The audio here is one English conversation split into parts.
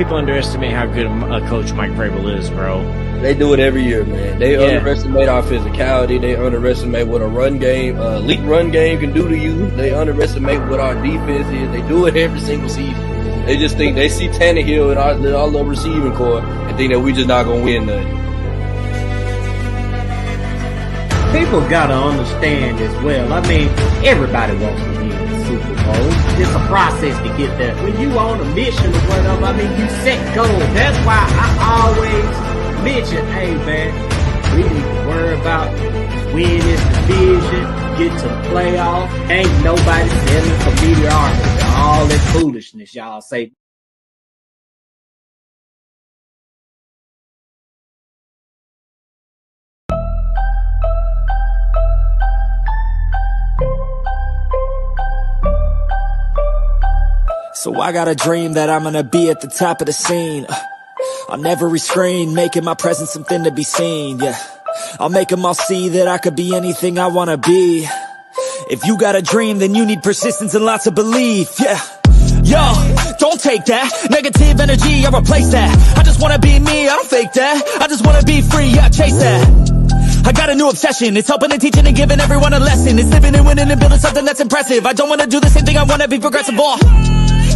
people underestimate how good a coach Mike Vrabel is, bro. They do it every year, man. They underestimate our physicality. They underestimate what a run game, elite run game can do to you. They underestimate what our defense is. They do it every single season. They just think they see Tannehill and our little receiving core and think that we just not gonna win nothing. People gotta understand as well. I mean, everybody wants to win the Super Bowl. It's a process to get there. When you on a mission or whatever, I mean, you set goals. That's why I always mention, hey man, we need to worry about winning this division, get to the playoffs. Ain't nobody selling for mediocrity. All that foolishness y'all say. So I got a dream that I'm gonna be at the top of the scene. On every screen, making my presence something to be seen, yeah. I'll make them all see that I could be anything I wanna be. If you got a dream, then you need persistence and lots of belief, yeah. Yo, don't take that negative energy, I replace that. I just wanna be me, I don't fake that. I just wanna be free, yeah, chase that. I got a new obsession, it's helping and teaching and giving everyone a lesson. It's living and winning and building something that's impressive. I don't wanna do the same thing, I wanna be progressive,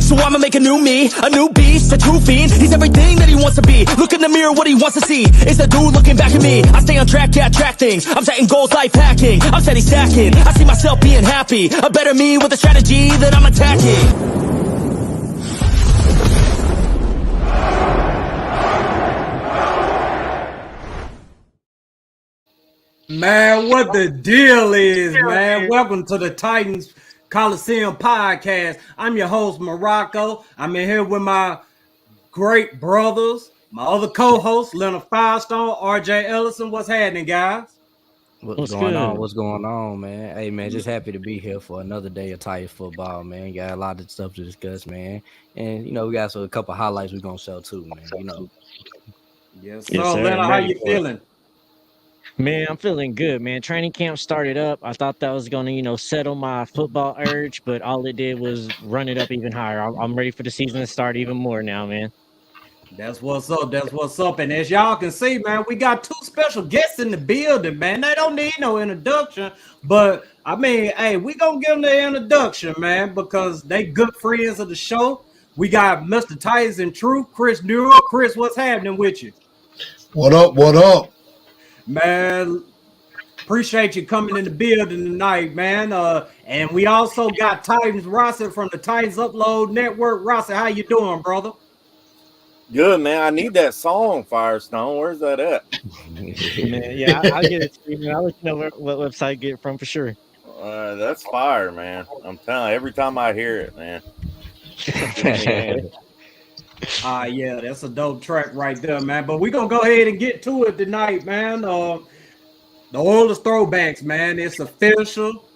So I'ma make a new me, a new beast, a true fiend. He's everything that he wants to be. Look in the mirror, what he wants to see is a dude looking back at me. I stay on track, yeah, track things. I'm setting goals, life hacking. I'm steady stacking. I see myself being happy. A better me with a strategy that I'm attacking. Man, what the deal is, man? Welcome to the Titans Colosseum Podcast. I'm your host, Morocco. I'm in here with my great brothers, my other co-hosts, Leonard Firestone, RJ Ellison. What's happening, guys? What's going on? What's going on, man? Hey, man, just happy to be here for another day of Titans football, man. Got a lot of stuff to discuss, man. And, we got a couple of highlights we're going to show, too, man, Yes, sir. Leonard, how you feeling? Man, I'm feeling good, man. Training camp started up. I thought that was going to, settle my football urge, but all it did was run it up even higher. I'm ready for the season to start even more now, man. That's what's up. That's what's up. And as y'all can see, man, we got two special guests in the building, man. They don't need no introduction, but I mean, hey, we gonna give them the introduction, man, because they good friends of the show. We got Mr. Titans and Truth, Chris Newell. Chris, what's happening with you? What up? What up? Man, appreciate you coming in the building tonight, man. And we also got Titans Rossi from the Titans Upload Network. Rossi, how you doing, brother? Good, man. I need that song, Firestone. Where's that at? Man, yeah, I'll get it to you, man. I'll let you know what website I get it from for sure. That's fire, man. I'm telling you, every time I hear it, man. Yeah, that's a dope track right there, man. But we're going to go ahead and get to it tonight, man. The Oilers throwbacks, man. It's official.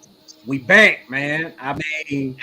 We back, man. I mean,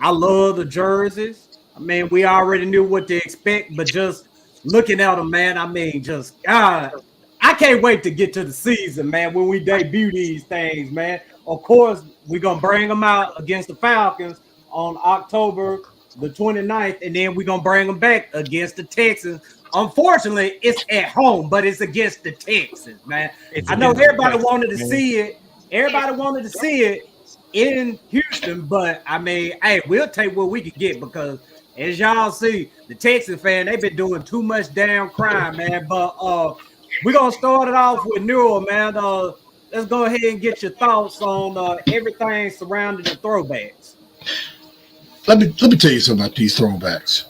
I love the jerseys. I mean, we already knew what to expect, but just looking at them, man, I mean, just, God, I can't wait to get to the season, man, when we debut these things, man. Of course, we're going to bring them out against the Falcons on October the 29th, and then we're going to bring them back against the Texans. Unfortunately, it's at home, but it's against the Texans, man. I know everybody wanted to see it. Everybody wanted to see it in Houston, but, I mean, hey, we'll take what we can get because, as y'all see, the Texans fan, they've been doing too much damn crime, man. But we're going to start it off with Newell, man. Let's go ahead and get your thoughts on everything surrounding the throwbacks. Let me tell you something about these throwbacks.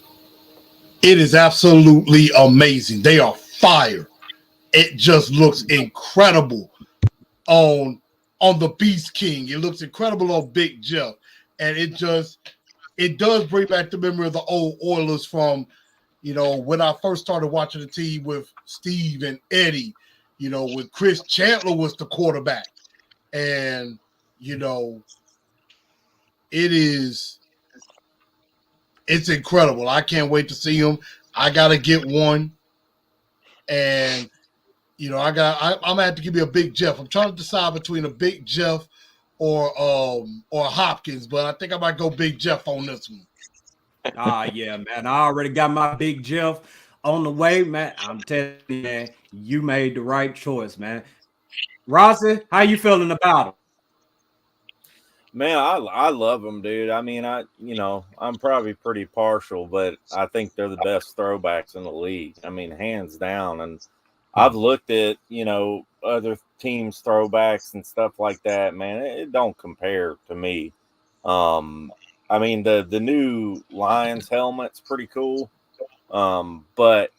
It is absolutely amazing. They are fire. It just looks incredible on the Beast King. It looks incredible on Big Jeff. And it does bring back the memory of the old Oilers from, when I first started watching the team with Steve and Eddie, when Chris Chandler was the quarterback. And, it's incredible. I can't wait to see them. I got to get one. And, I'm going to have to give you a Big Jeff. I'm trying to decide between a Big Jeff or Hopkins, but I think I might go Big Jeff on this one. Yeah, man. I already got my Big Jeff on the way, man. I'm telling you, man, you made the right choice, man. Rossi, how you feeling about it? Man, I love them, dude. I mean, I'm probably pretty partial, but I think they're the best throwbacks in the league. I mean, hands down. And I've looked at, other teams' throwbacks and stuff like that. Man, it don't compare to me. I mean, the new Lions helmet's pretty cool. But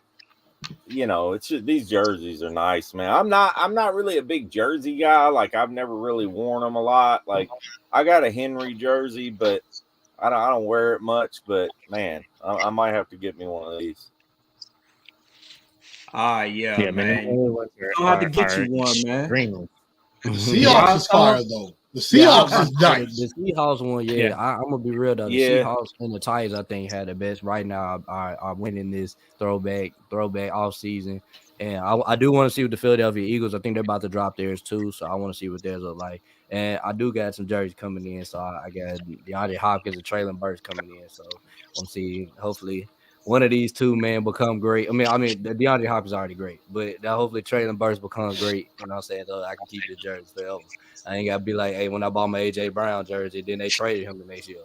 it's just these jerseys are nice, man. I'm not really a big jersey guy. Like, I've never really worn them a lot. Like, I got a Henry jersey, but I don't wear it much. But man, I might have to get me one of these. Yeah, man. I'll have to get you one, man. The Seahawks is fire though. The Seahawks is nice. The Seahawks one, I'm gonna be real though. The Seahawks and the Titans, I think, had the best right now. Are winning this throwback off season, and I do want to see what the Philadelphia Eagles. I think they're about to drop theirs too, so I want to see what theirs look like. And I do got some jerseys coming in, so I got DeAndre Hopkins and Traylon Burks coming in. So we'll see. Hopefully, one of these two, man, become great. I mean, DeAndre Hopkins is already great, but hopefully Traylon Burks becomes great. You know what I'm saying? So I can keep the jersey forever. I ain't gotta be like, hey, when I bought my AJ Brown jersey, then they traded him the next year.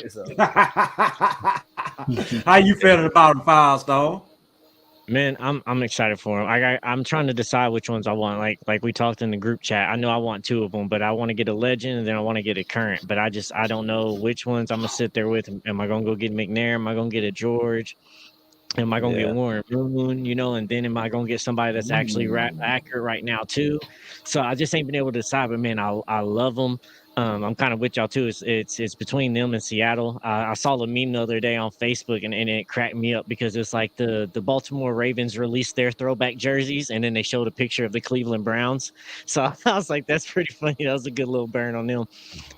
So. How you feeling about the Firestone? Man, I'm excited for him. I'm trying to decide which ones I want. Like we talked in the group chat. I know I want two of them, but I want to get a legend and then I want to get a current. But I don't know which ones I'm gonna sit there with. Am I gonna go get McNair? Am I gonna get a George? Am I gonna get Warren Moon? And then am I gonna get somebody that's actually accurate right now too? So I just ain't been able to decide. But man, I love them. I'm kind of with y'all too. It's between them and Seattle. I saw a meme the other day on Facebook and it cracked me up because it's like the Baltimore Ravens released their throwback jerseys and then they showed a picture of the Cleveland Browns. So I was like, that's pretty funny. That was a good little burn on them.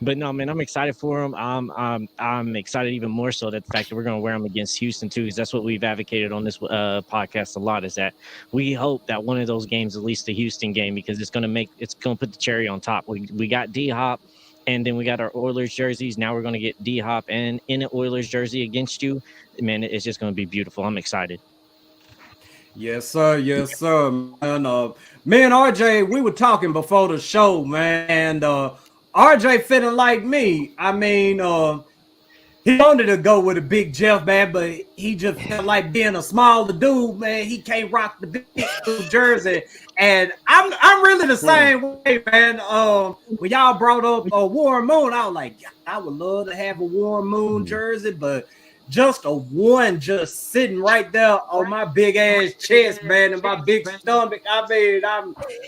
But no, man, I'm excited for them. I'm excited even more so that the fact that we're going to wear them against Houston too, because that's what we've advocated on this podcast a lot, is that we hope that one of those games, at least the Houston game, because it's going to put the cherry on top. We got D-Hop. And then we got our Oilers jerseys. Now we're going to get D-Hop and in an Oilers jersey against you. Man, it's just going to be beautiful. I'm excited. Yes, sir. Yes, sir. Man, me and RJ, we were talking before the show, man. And RJ feeling like me. I mean, he wanted to go with a Big Jeff, man, but he just felt like being a smaller dude, man. He can't rock the big jersey. And I'm really the same way, man. When y'all brought up Warren Moon, I was like, I would love to have a Warren Moon jersey, but just a one just sitting right there on my big ass chest, man, and my big stomach. I mean,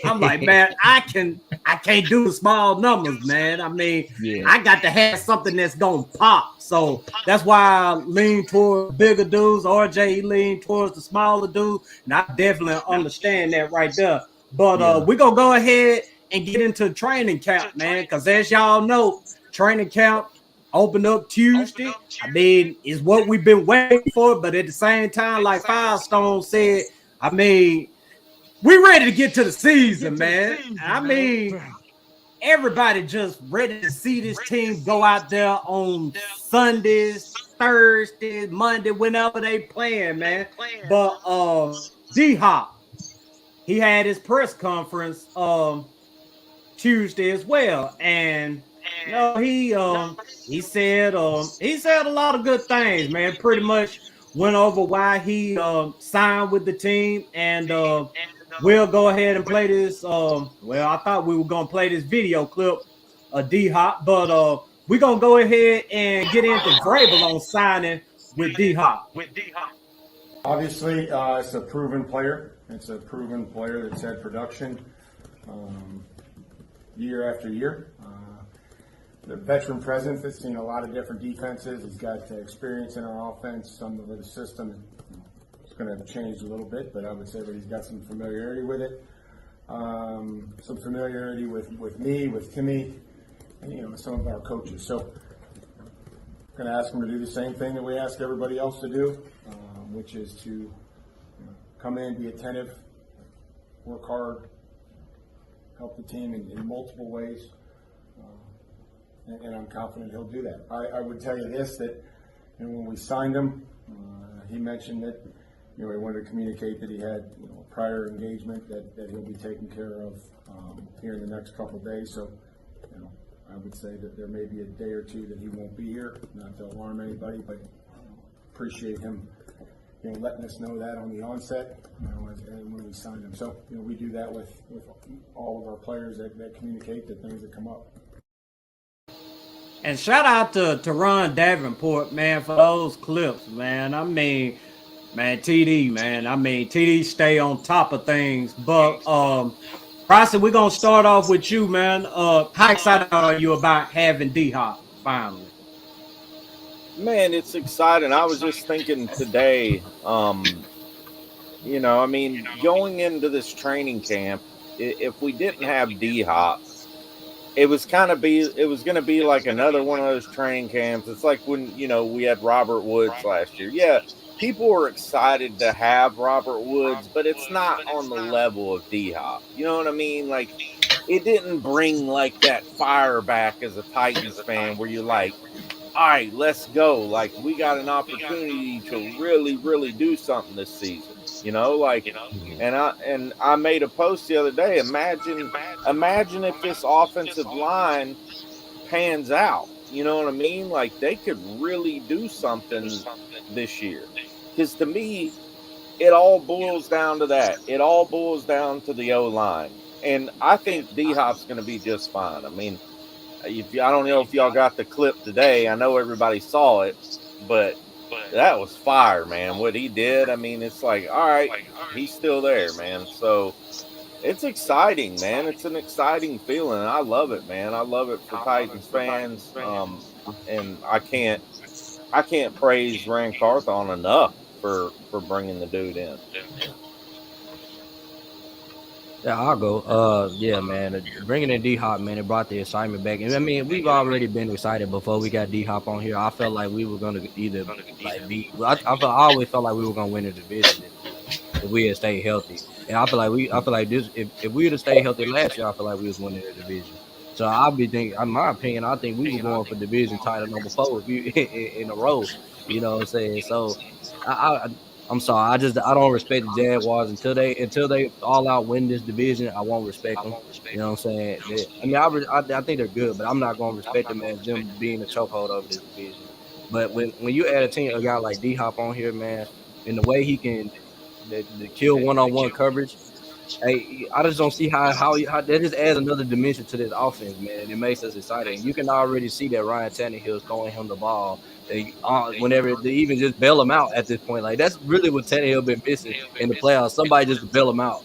I'm like, man, I can't do the small numbers, man. I mean, I got to have something that's gonna pop. So that's why I lean towards bigger dudes. RJ lean towards the smaller dudes, and I definitely understand that right there. But we're gonna go ahead and get into training camp, man, because as y'all know, training camp opened up Tuesday. I mean, it's what we've been waiting for, but at the same time, like Firestone said, I mean, we're ready to get to the season, man. I mean, everybody just ready to see this team go out there on Sundays, Thursdays, Monday, whenever they playing, man. But D-Hop, he had his press conference Tuesday as well, and he said a lot of good things, man. Pretty much went over why he signed with the team, and we'll go ahead and play this. I thought we were gonna play this video clip of D-Hop, but we're gonna go ahead and get into Vrabel on signing with D-Hop. Obviously, it's a proven player. It's a proven player that's had production year after year. The veteran presence that's seen a lot of different defenses. He's got experience in our offense. Some of the system is going to change a little bit, but I would say that he's got some familiarity with it. Some familiarity with me, with Timmy, and some of our coaches. So I'm going to ask him to do the same thing that we ask everybody else to do, which is to come in, be attentive, work hard, help the team in multiple ways. And I'm confident he'll do that. I would tell you this, that when we signed him, he mentioned that he wanted to communicate that he had prior engagement that he'll be taken care of here in the next couple of days. So, I would say that there may be a day or two that he won't be here, not to alarm anybody, but appreciate him letting us know that on the onset and when we signed him. So, we do that with all of our players that communicate the things that come up. And shout out to Ron Davenport, man, for those clips, man. I mean, TD, man. TD stay on top of things. But, Rossi, we're going to start off with you, man. How excited are you about having D-Hop finally? Man, it's exciting. I was just thinking today, going into this training camp, if we didn't have D-Hop, it was going to be like another one of those training camps. It's like when, we had Robert Woods last year. Yeah, people were excited to have Robert Woods, but it's not on the level of D-Hop. You know what I mean? Like, it didn't bring like that fire back as a Titans fan where you're like, all right, let's go. Like, we got an opportunity to really, really do something this season. And I made a post the other day. Imagine if this offensive line pans out. You know what I mean? Like, they could really do something this year. Because to me, it all boils down to that. It all boils down to the O-line. And I think D-Hop's going to be just fine. I mean, I don't know if y'all got the clip today. I know everybody saw it, but that was fire, man. What he did, I mean, it's like, all right, he's still there, man. So it's exciting, man. It's an exciting feeling. I love it, man. I love it for Titans fans. And I can't praise Rand Carthon enough for bringing the dude in. Yeah, I'll go. Yeah, man. Bringing in D-Hop, man, it brought the excitement back. And I mean, we've already been excited before we got D-Hop on here. I felt like we were going to either be. I always felt like we were going to win the division if we had stayed healthy. And I feel like this. If we would have stayed healthy last year, I feel like we was winning the division. So I'll be thinking, in my opinion, I think we were going for division title number 4 in a row. You know what I'm saying? So I'm sorry. I don't respect the Jaguars until they all out win this division. I won't respect them. You know what I'm saying? I think they're good, but I'm not going to respect them as them being a chokehold over this division. But when you add a guy like D-Hop on here, man, and the way he can the kill one-on-one coverage, hey, I just don't see how that just adds another dimension to this offense, man. And it makes us excited. You can already see that Ryan Tannehill is throwing him the ball. Whenever they even just bail him out at this point, like that's really what Tannehill been missing in the playoffs. Somebody just bail him out.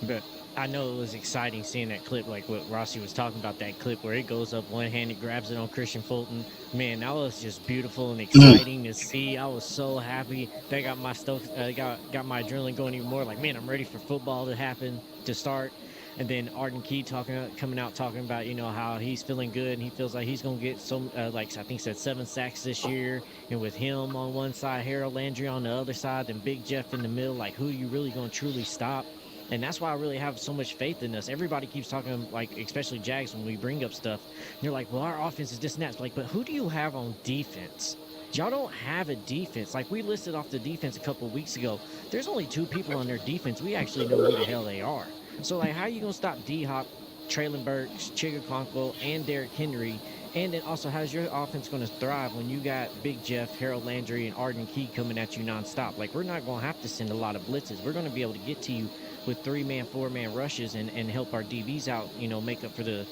But I know it was exciting seeing that clip, like what Rossi was talking about, that clip where it goes up one-handed, grabs it on Christian Fulton. Man, that was just beautiful and exciting to see. I was so happy. That got my got my adrenaline going even more. Like, man, I'm ready for football to start. And then Arden Key coming out talking about, how he's feeling good and he feels like he's going to get some, I think he said 7 sacks this year. And with him on one side, Harold Landry on the other side, then Big Jeff in the middle, like, who are you really going to truly stop? And that's why I really have so much faith in us. Everybody keeps talking, like, especially Jags, when we bring up stuff. They're like, well, our offense is this and that. It's like, but who do you have on defense? Y'all don't have a defense. Like, we listed off the defense a couple of weeks ago. There's only 2 people on their defense. We actually know who the hell they are. So, like, how are you going to stop D-Hop, Traylon Burks, Chigakonkwo, and Derrick Henry? And then also, how's your offense going to thrive when you got Big Jeff, Harold Landry, and Arden Key coming at you nonstop? Like, we're not going to have to send a lot of blitzes. We're going to be able to get to you with 3-man, 4-man rushes and help our DBs out, make up for the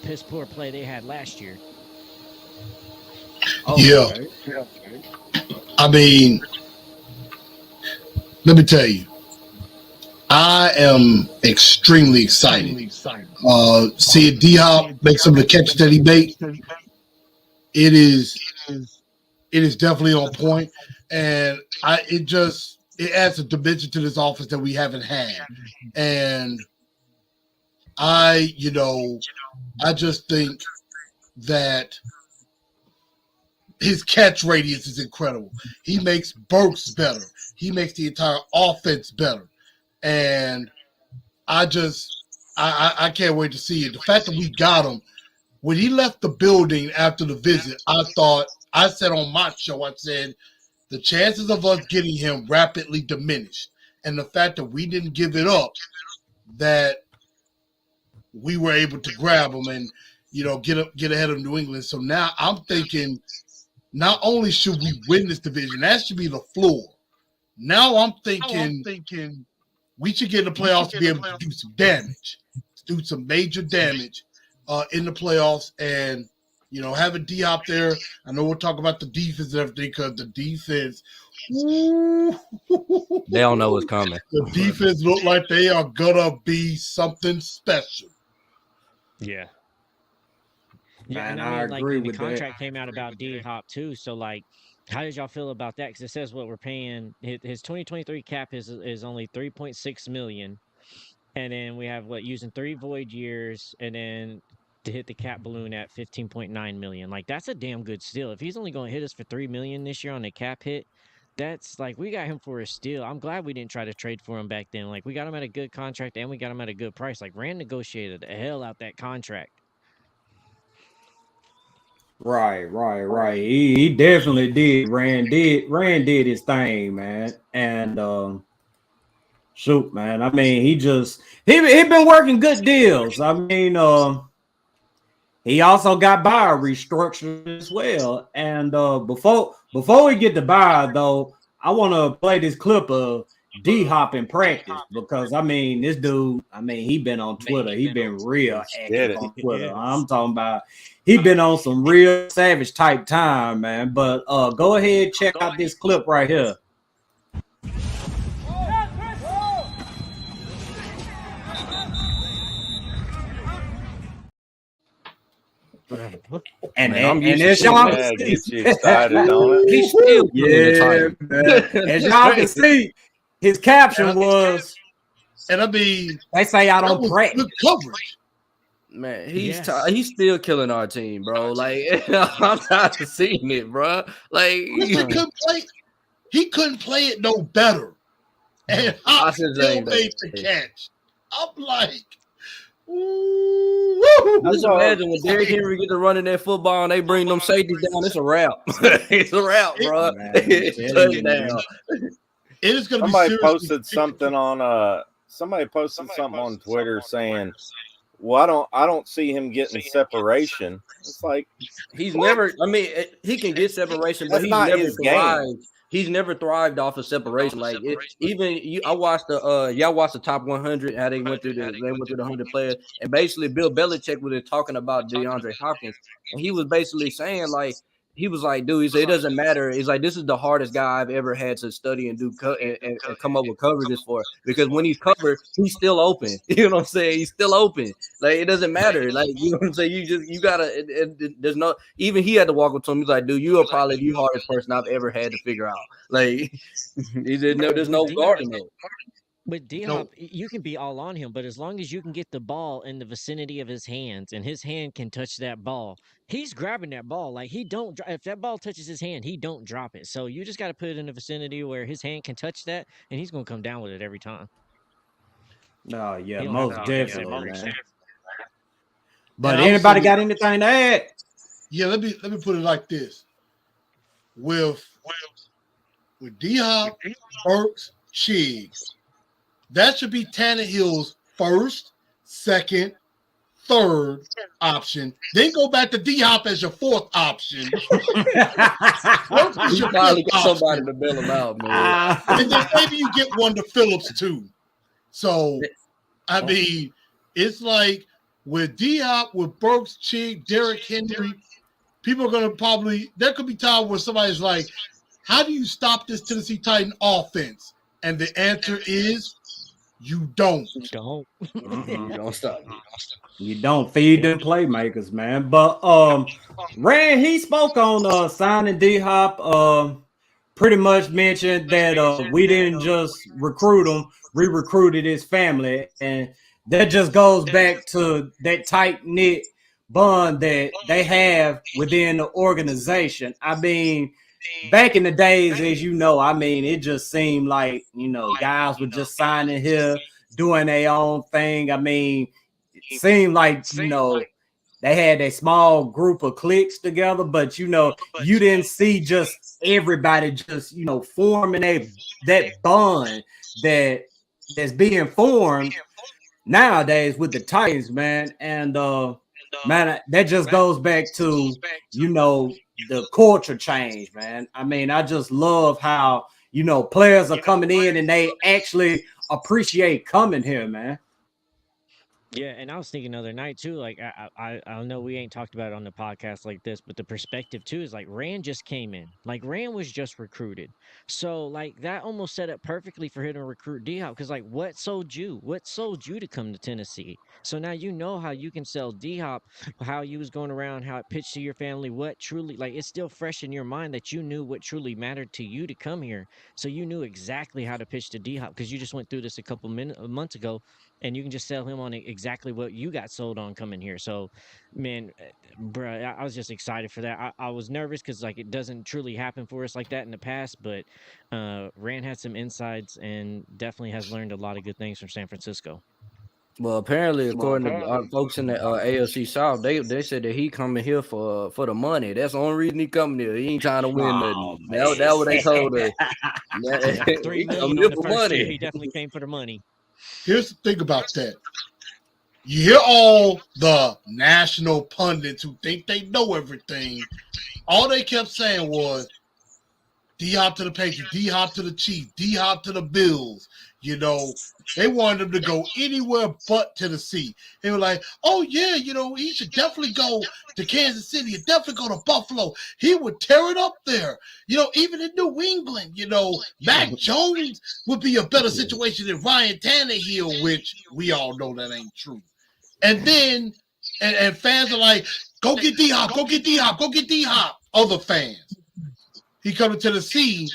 piss poor play they had last year. Yeah. I mean, let me tell you, I am extremely excited. Seeing D-Hop make some of the catches that he made, it is definitely on point, and it adds a dimension to this offense that we haven't had. And I just think that his catch radius is incredible. He makes Burks better. He makes the entire offense better. And I can't wait to see it. The fact that we got him when he left the building after the visit, I said on my show, I said the chances of us getting him rapidly diminished. And the fact that we didn't give it up, that we were able to grab him and, get ahead of New England. So now I'm thinking not only should we win this division, that should be the floor. Now I'm thinking we should get in the playoffs to be able to do some damage, do some major damage in the playoffs, and having D-Hop there. I know we'll talk about the defense and everything because the defense, they don't know what's coming. The defense look like they are gonna be something special. Yeah. Man, and I agree with the contract that. came out about D-Hop too. So like, how did y'all feel about that? Because it says what we're paying. His 2023 cap is only $3.6 million, and then we have using 3 void years, and then to hit the cap balloon at $15.9 million. Like, that's a damn good steal. If he's only going to hit us for $3 million this year on the cap hit, that's like, we got him for a steal. I'm glad we didn't try to trade for him back then. Like, we got him at a good contract and we got him at a good price. Like, Rand negotiated the hell out that contract. Right. He definitely did. Rand did his thing, man. And shoot, man. I mean, he been working good deals. I mean, he also got buyer restructured as well. And before we get to buyer, though, I want to play this clip of D-Hop in practice because, I mean, this dude, he been on Twitter. He been real active on Twitter. I'm talking about he been on some real savage type time, man. But go ahead, check out this clip right here. And as y'all can see, excited on it. He's still as y'all can see, his caption was, and I mean, they say I don't pray. Good coverage. Man, he's still killing our team, bro. Like, I'm tired of seeing it, bro. Like, he couldn't play it no better. And I still made the catch. I'm like, ooh. I just imagine when Derrick Henry get to running that football and they bring them safeties down, it's a wrap. It's a wrap, bro. It is going to be somebody posted something on Twitter saying, well, I don't see him getting separation. It's like he's never. I mean, he can get separation, but he's never thrived. He's never thrived off of separation. Like I watched y'all watched the top 100. How they went through the 100 players, and basically Bill Belichick was talking about DeAndre Hopkins, and he was basically saying like. He was like, dude, he said, it doesn't matter. He's like, this is the hardest guy I've ever had to study and do and come up with coverages for. Because when he's covered, he's still open. You know what I'm saying? He's still open. Like, it doesn't matter. Like, you know what I'm saying? You gotta, there's no, even he had to walk up to him. He's like, dude, you are probably the hardest person I've ever had to figure out. Like, there's no guarding it. But D-Hop, you can be all on him, but as long as you can get the ball in the vicinity of his hands and his hand can touch that ball, he's grabbing that ball. Like, if that ball touches his hand, he don't drop it. So you just got to put it in the vicinity where his hand can touch that, and he's going to come down with it every time. Oh, yeah, most definitely, man. But anybody got anything to add? Yeah, let me put it like this. With D-Hop, Burks, Chiggs, that should be Tannehill's first, second, third option. Then go back to D-Hop as your fourth option. You finally get somebody to bail him out, man. And then maybe you get one to Phillips too. So, I mean, it's like with D-Hop, with Burks, Chiggs, Derrick Henry, people are going to there could be times where somebody's like, how do you stop this Tennessee Titan offense? And the answer is, you don't. You don't stop. You don't feed them playmakers, man. But Rand, he spoke on signing D-Hop. Pretty much mentioned that we didn't just recruit him, we recruited his family, and that just goes back to that tight-knit bond that they have within the organization. I mean, back in the days, as you know, I mean, it just seemed like, guys were just signing here, doing their own thing. I mean, it seemed like, they had a small group of cliques together, but you didn't see just everybody just forming that bond that's being formed nowadays with the Titans, man. And man, that just goes back to the culture change, man. I mean, I just love how players are coming in and they actually appreciate coming here, man. Yeah, and I was thinking the other night too. Like I know we ain't talked about it on the podcast like this, but the perspective too is like Rand just came in. Like Rand was just recruited, so like that almost set up perfectly for him to recruit D Hop. Because like, what sold you? What sold you to come to Tennessee? So now you know how you can sell D Hop, how you was going around, how it pitched to your family, what truly like it's still fresh in your mind that you knew what truly mattered to you to come here. So you knew exactly how to pitch to D Hop because you just went through this a couple months ago, and you can just sell him on exactly what you got sold on coming here. So, man, bro, I was just excited for that. I was nervous because like it doesn't truly happen for us like that in the past, but Rand had some insights and definitely has learned a lot of good things from San Francisco. Well, apparently, according to our folks in the AFC South, they said that he coming here for the money. That's the only reason he coming here. He ain't trying to win nothing. That what they told us. $3 million on the first year. He definitely came for the money. Here's the thing about that. You hear all the national pundits who think they know everything. All they kept saying was D-Hop to the Patriots, D-Hop to the Chiefs, D-Hop to the Bills. They wanted him to go anywhere but Tennessee. They were like, oh, yeah, he should definitely go to Kansas City and definitely go to Buffalo. He would tear it up there. Even in New England, Mac Jones would be a better situation than Ryan Tannehill, which we all know that ain't true. And then, and fans are like, go get D-Hop, go get D-Hop, go get D-Hop. Other fans. He coming to Tennessee.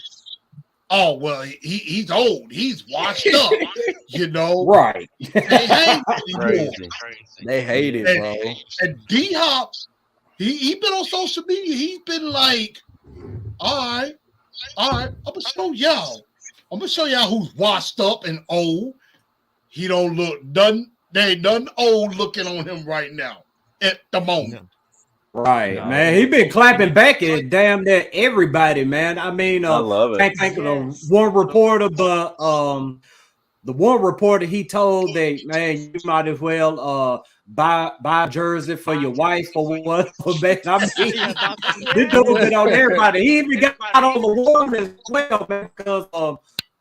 Oh, well, he's old. He's washed up, Right. They hate it. They hate it, bro. And D-Hop, he been on social media. He's been like, all right, I'm going to show y'all. I'm going to show y'all who's washed up and old. He don't look done. There ain't nothing old looking on him right now at the moment. Right, man. He been clapping back at damn near everybody, man. I mean, I love it. Can't think of the one reporter, but the one reporter he told that, man, you might as well buy a jersey for your wife or what? I mean, this dude been on everybody. He even got on the one as well, man, because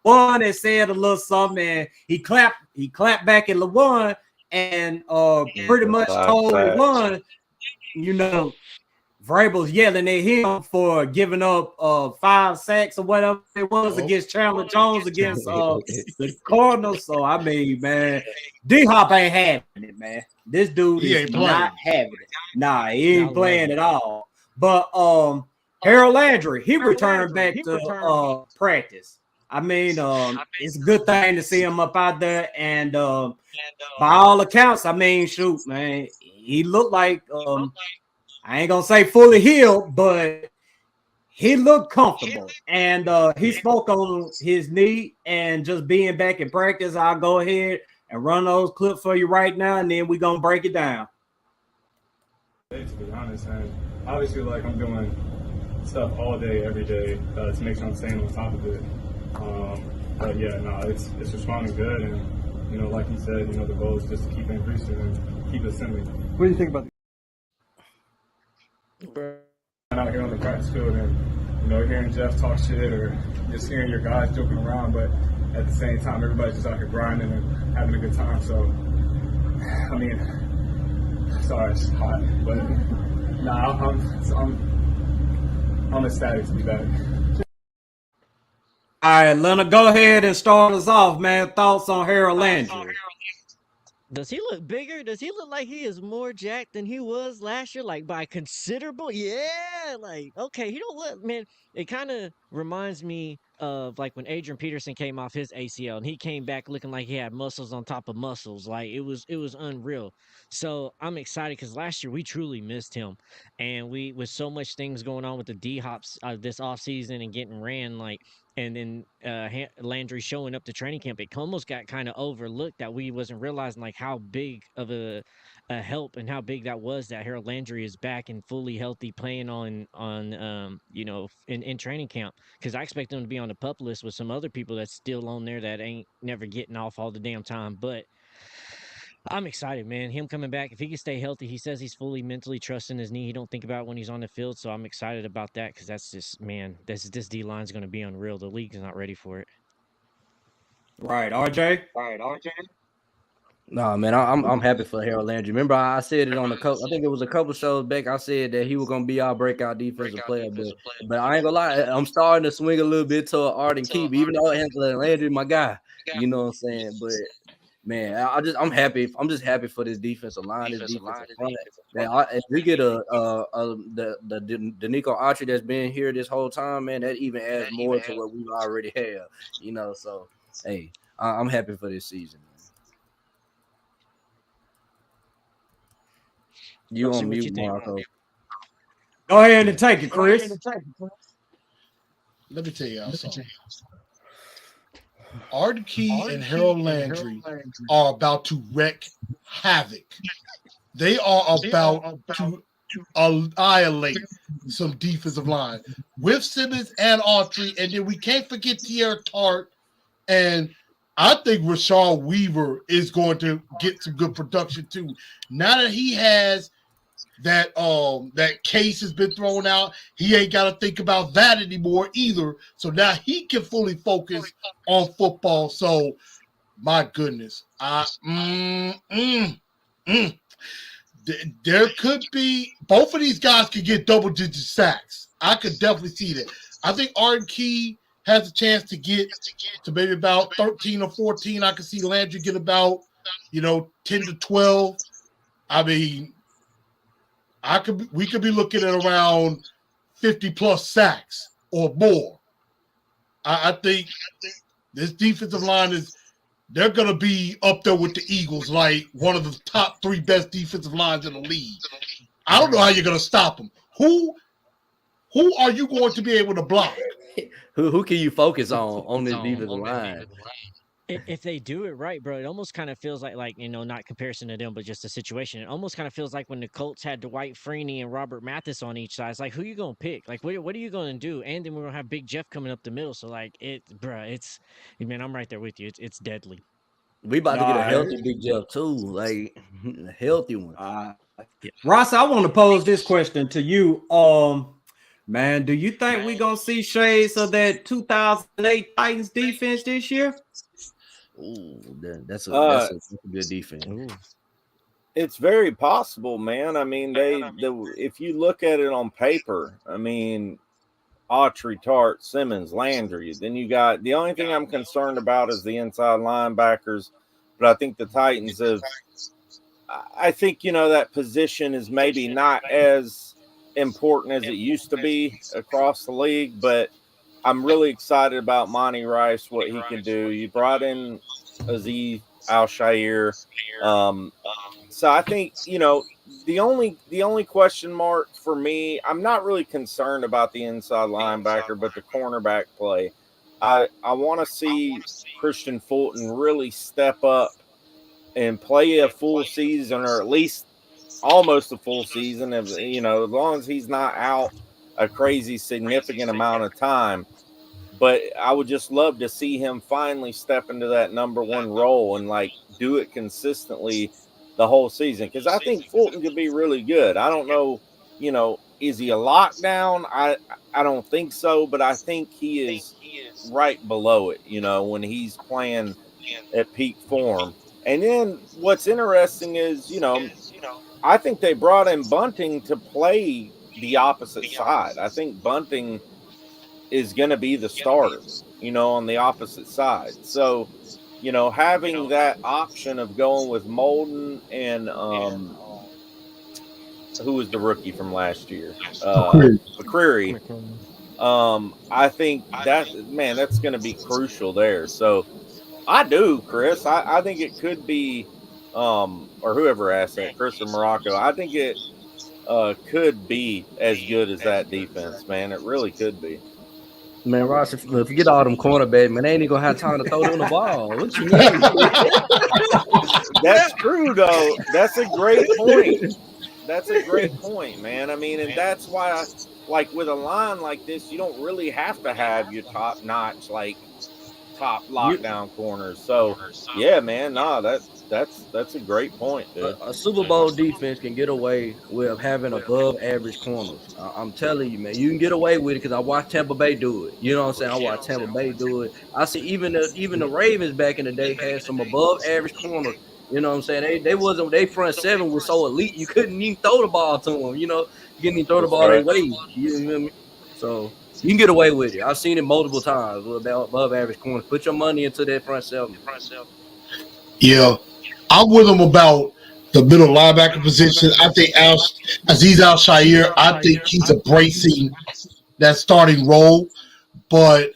one that said a little something, and he clapped back at LeBron and pretty much told LeBron, Vrabel's yelling at him for giving up 5 sacks or whatever it was against Chandler Jones against the Cardinals. So I mean, man, D-Hop ain't having it, man. This dude is not having it. Nah, he ain't playing at all. But Harold Landry, he returned back to practice. I mean, it's a good thing to see him up out there, and by all accounts, I mean, shoot, man, he looked like I ain't gonna say fully healed, but he looked comfortable, and he spoke on his knee and just being back in practice. I'll go ahead and run those clips for you right now, and then we're gonna break it down. To be honest, and obviously, like, I'm doing stuff all day, every day to make sure I'm staying on top of it. But yeah, no, it's responding good, and like you said, the goal is just to keep increasing and keep ascending. What do you think about out here on the practice field and hearing Jeff talk shit or just hearing your guys joking around, but at the same time, everybody's just out here grinding and having a good time. So, I mean, sorry, it's hot, but nah, I'm ecstatic to be back. All right, Leonard, go ahead and start us off, man. Thoughts on Harold Landry? Does he look bigger? Does he look like he is more jacked than he was last year? Like by considerable? Yeah, like, okay, he don't look, man. It kind of reminds me of like when Adrian Peterson came off his ACL and he came back looking like he had muscles on top of muscles. Like it was unreal. So I'm excited because last year we truly missed him, and we with so much things going on with the D-Hops this offseason and getting ran like. And then Landry showing up to training camp, it almost got kind of overlooked that we wasn't realizing like how big of a a help and how big that was that Harold Landry is back and fully healthy playing on in training camp, because I expect him to be on the PUP list with some other people that's still on there that ain't never getting off all the damn time. But I'm excited, man. Him coming back, if he can stay healthy, he says he's fully mentally trusting his knee. He don't think about it when he's on the field, so I'm excited about that, because that's just, man, this D line's going to be unreal. The league's not ready for it. Right, RJ. No, man, I'm happy for Harold Landry. Remember, I said it on I think it was a couple shows back. I said that he was gonna be our breakout defensive player, but I ain't gonna lie, I'm starting to swing a little bit toward Arden Keep, even though Landry, my guy. You know what I'm saying? But man, I'm happy. I'm just happy for this defensive line. This defensive front. If we get the Nico Autry that's been here this whole time, man, that even adds more to what we already have. You know, so hey, I'm happy for this season. You on mute, Marco. Go ahead and take it, Chris. Let me tell you something. Arden Key and Harold Landry are about to wreak havoc. They are about to annihilate some defensive line with Simmons and Autry, and then we can't forget Tierra Tart, and I think Rashawn Weaver is going to get some good production too. Now that he has that case has been thrown out, he ain't got to think about that anymore either. So now he can fully focus on football. So, my goodness, there could be both of these guys could get double-digit sacks. I could definitely see that. I think Arden Key has a chance to get to maybe about 13 or 14. I could see Landry get about 10 to 12. I mean, we could be looking at around 50 plus sacks or more. I think this defensive line they're going to be up there with the Eagles, like one of the top 3 best defensive lines in the league. I don't know how you're going to stop them. Who are you going to be able to block? Who can you focus on this defensive line? If they do it right, bro, it almost kind of feels like not comparison to them, but just the situation. It almost kind of feels like when the Colts had Dwight Freeney and Robert Mathis on each side. It's like, who you gonna pick? Like, what are you gonna do? And then we're gonna have Big Jeff coming up the middle. So like, man, I'm right there with you. It's deadly. We about to get a healthy Big Jeff too, like a healthy one. Ross, I want to pose this question to you. Man, do you think we're going to see shades of that 2008 Titans defense this year? Ooh, that's a good defense. Ooh. It's very possible, man. I mean, if you look at it on paper, I mean, Autry, Tart, Simmons, Landry, then you got – the only thing I'm concerned about is the inside linebackers, but I think the Titans have – I think, that position is maybe not as – important as it used to be across the league, but I'm really excited about Monty Rice, what he can do. You brought in Azeez Al-Shaair. So I think, the only question mark for me, I'm not really concerned about the inside linebacker, but the cornerback play. I want to see Christian Fulton really step up and play a full season, or at least almost a full season, as long as he's not out a crazy significant amount of time. But I would just love to see him finally step into that number 1 role and do it consistently the whole season, because I think Fulton could be really good. I don't know, is he a lockdown? I don't think so, but I think he is right below it, when he's playing at peak form. And then what's interesting is, I think they brought in Bunting to play the opposite side. I think Bunting is going to be the starter, on the opposite side. So, having that option of going with Molden and who was the rookie from last year? McCreary. I think that's going to be crucial there. So I do, Chris. I think it could be or whoever asked that, Chris or Morocco, I think it could be as good as that defense, man. It really could be. Man, Ross, if you get all them cornerbacks, man, they ain't even gonna have time to throw them the ball. What you That's true, though. That's a great point. That's a great point, man. I mean, and that's why, like with a line like this, you don't really have to have your top notch, like top lockdown corners. So, yeah, man, that's a great point, dude. A Super Bowl defense can get away with having above average corners. I'm telling you, man, you can get away with it because I watched Tampa Bay do it. You know what I'm saying? I watched Tampa Bay do it. I see even the Ravens back in the day had some above average corners. You know what I'm saying? They front seven was so elite you couldn't even throw the ball to them. You know, you couldn't even throw the ball their way. You know what I mean? So you can get away with it. I've seen it multiple times with above average corners. Put your money into that front seven. Yeah, I'm with him about the middle linebacker position. I think Aziz Al-Shaair, I think he's embracing that starting role. But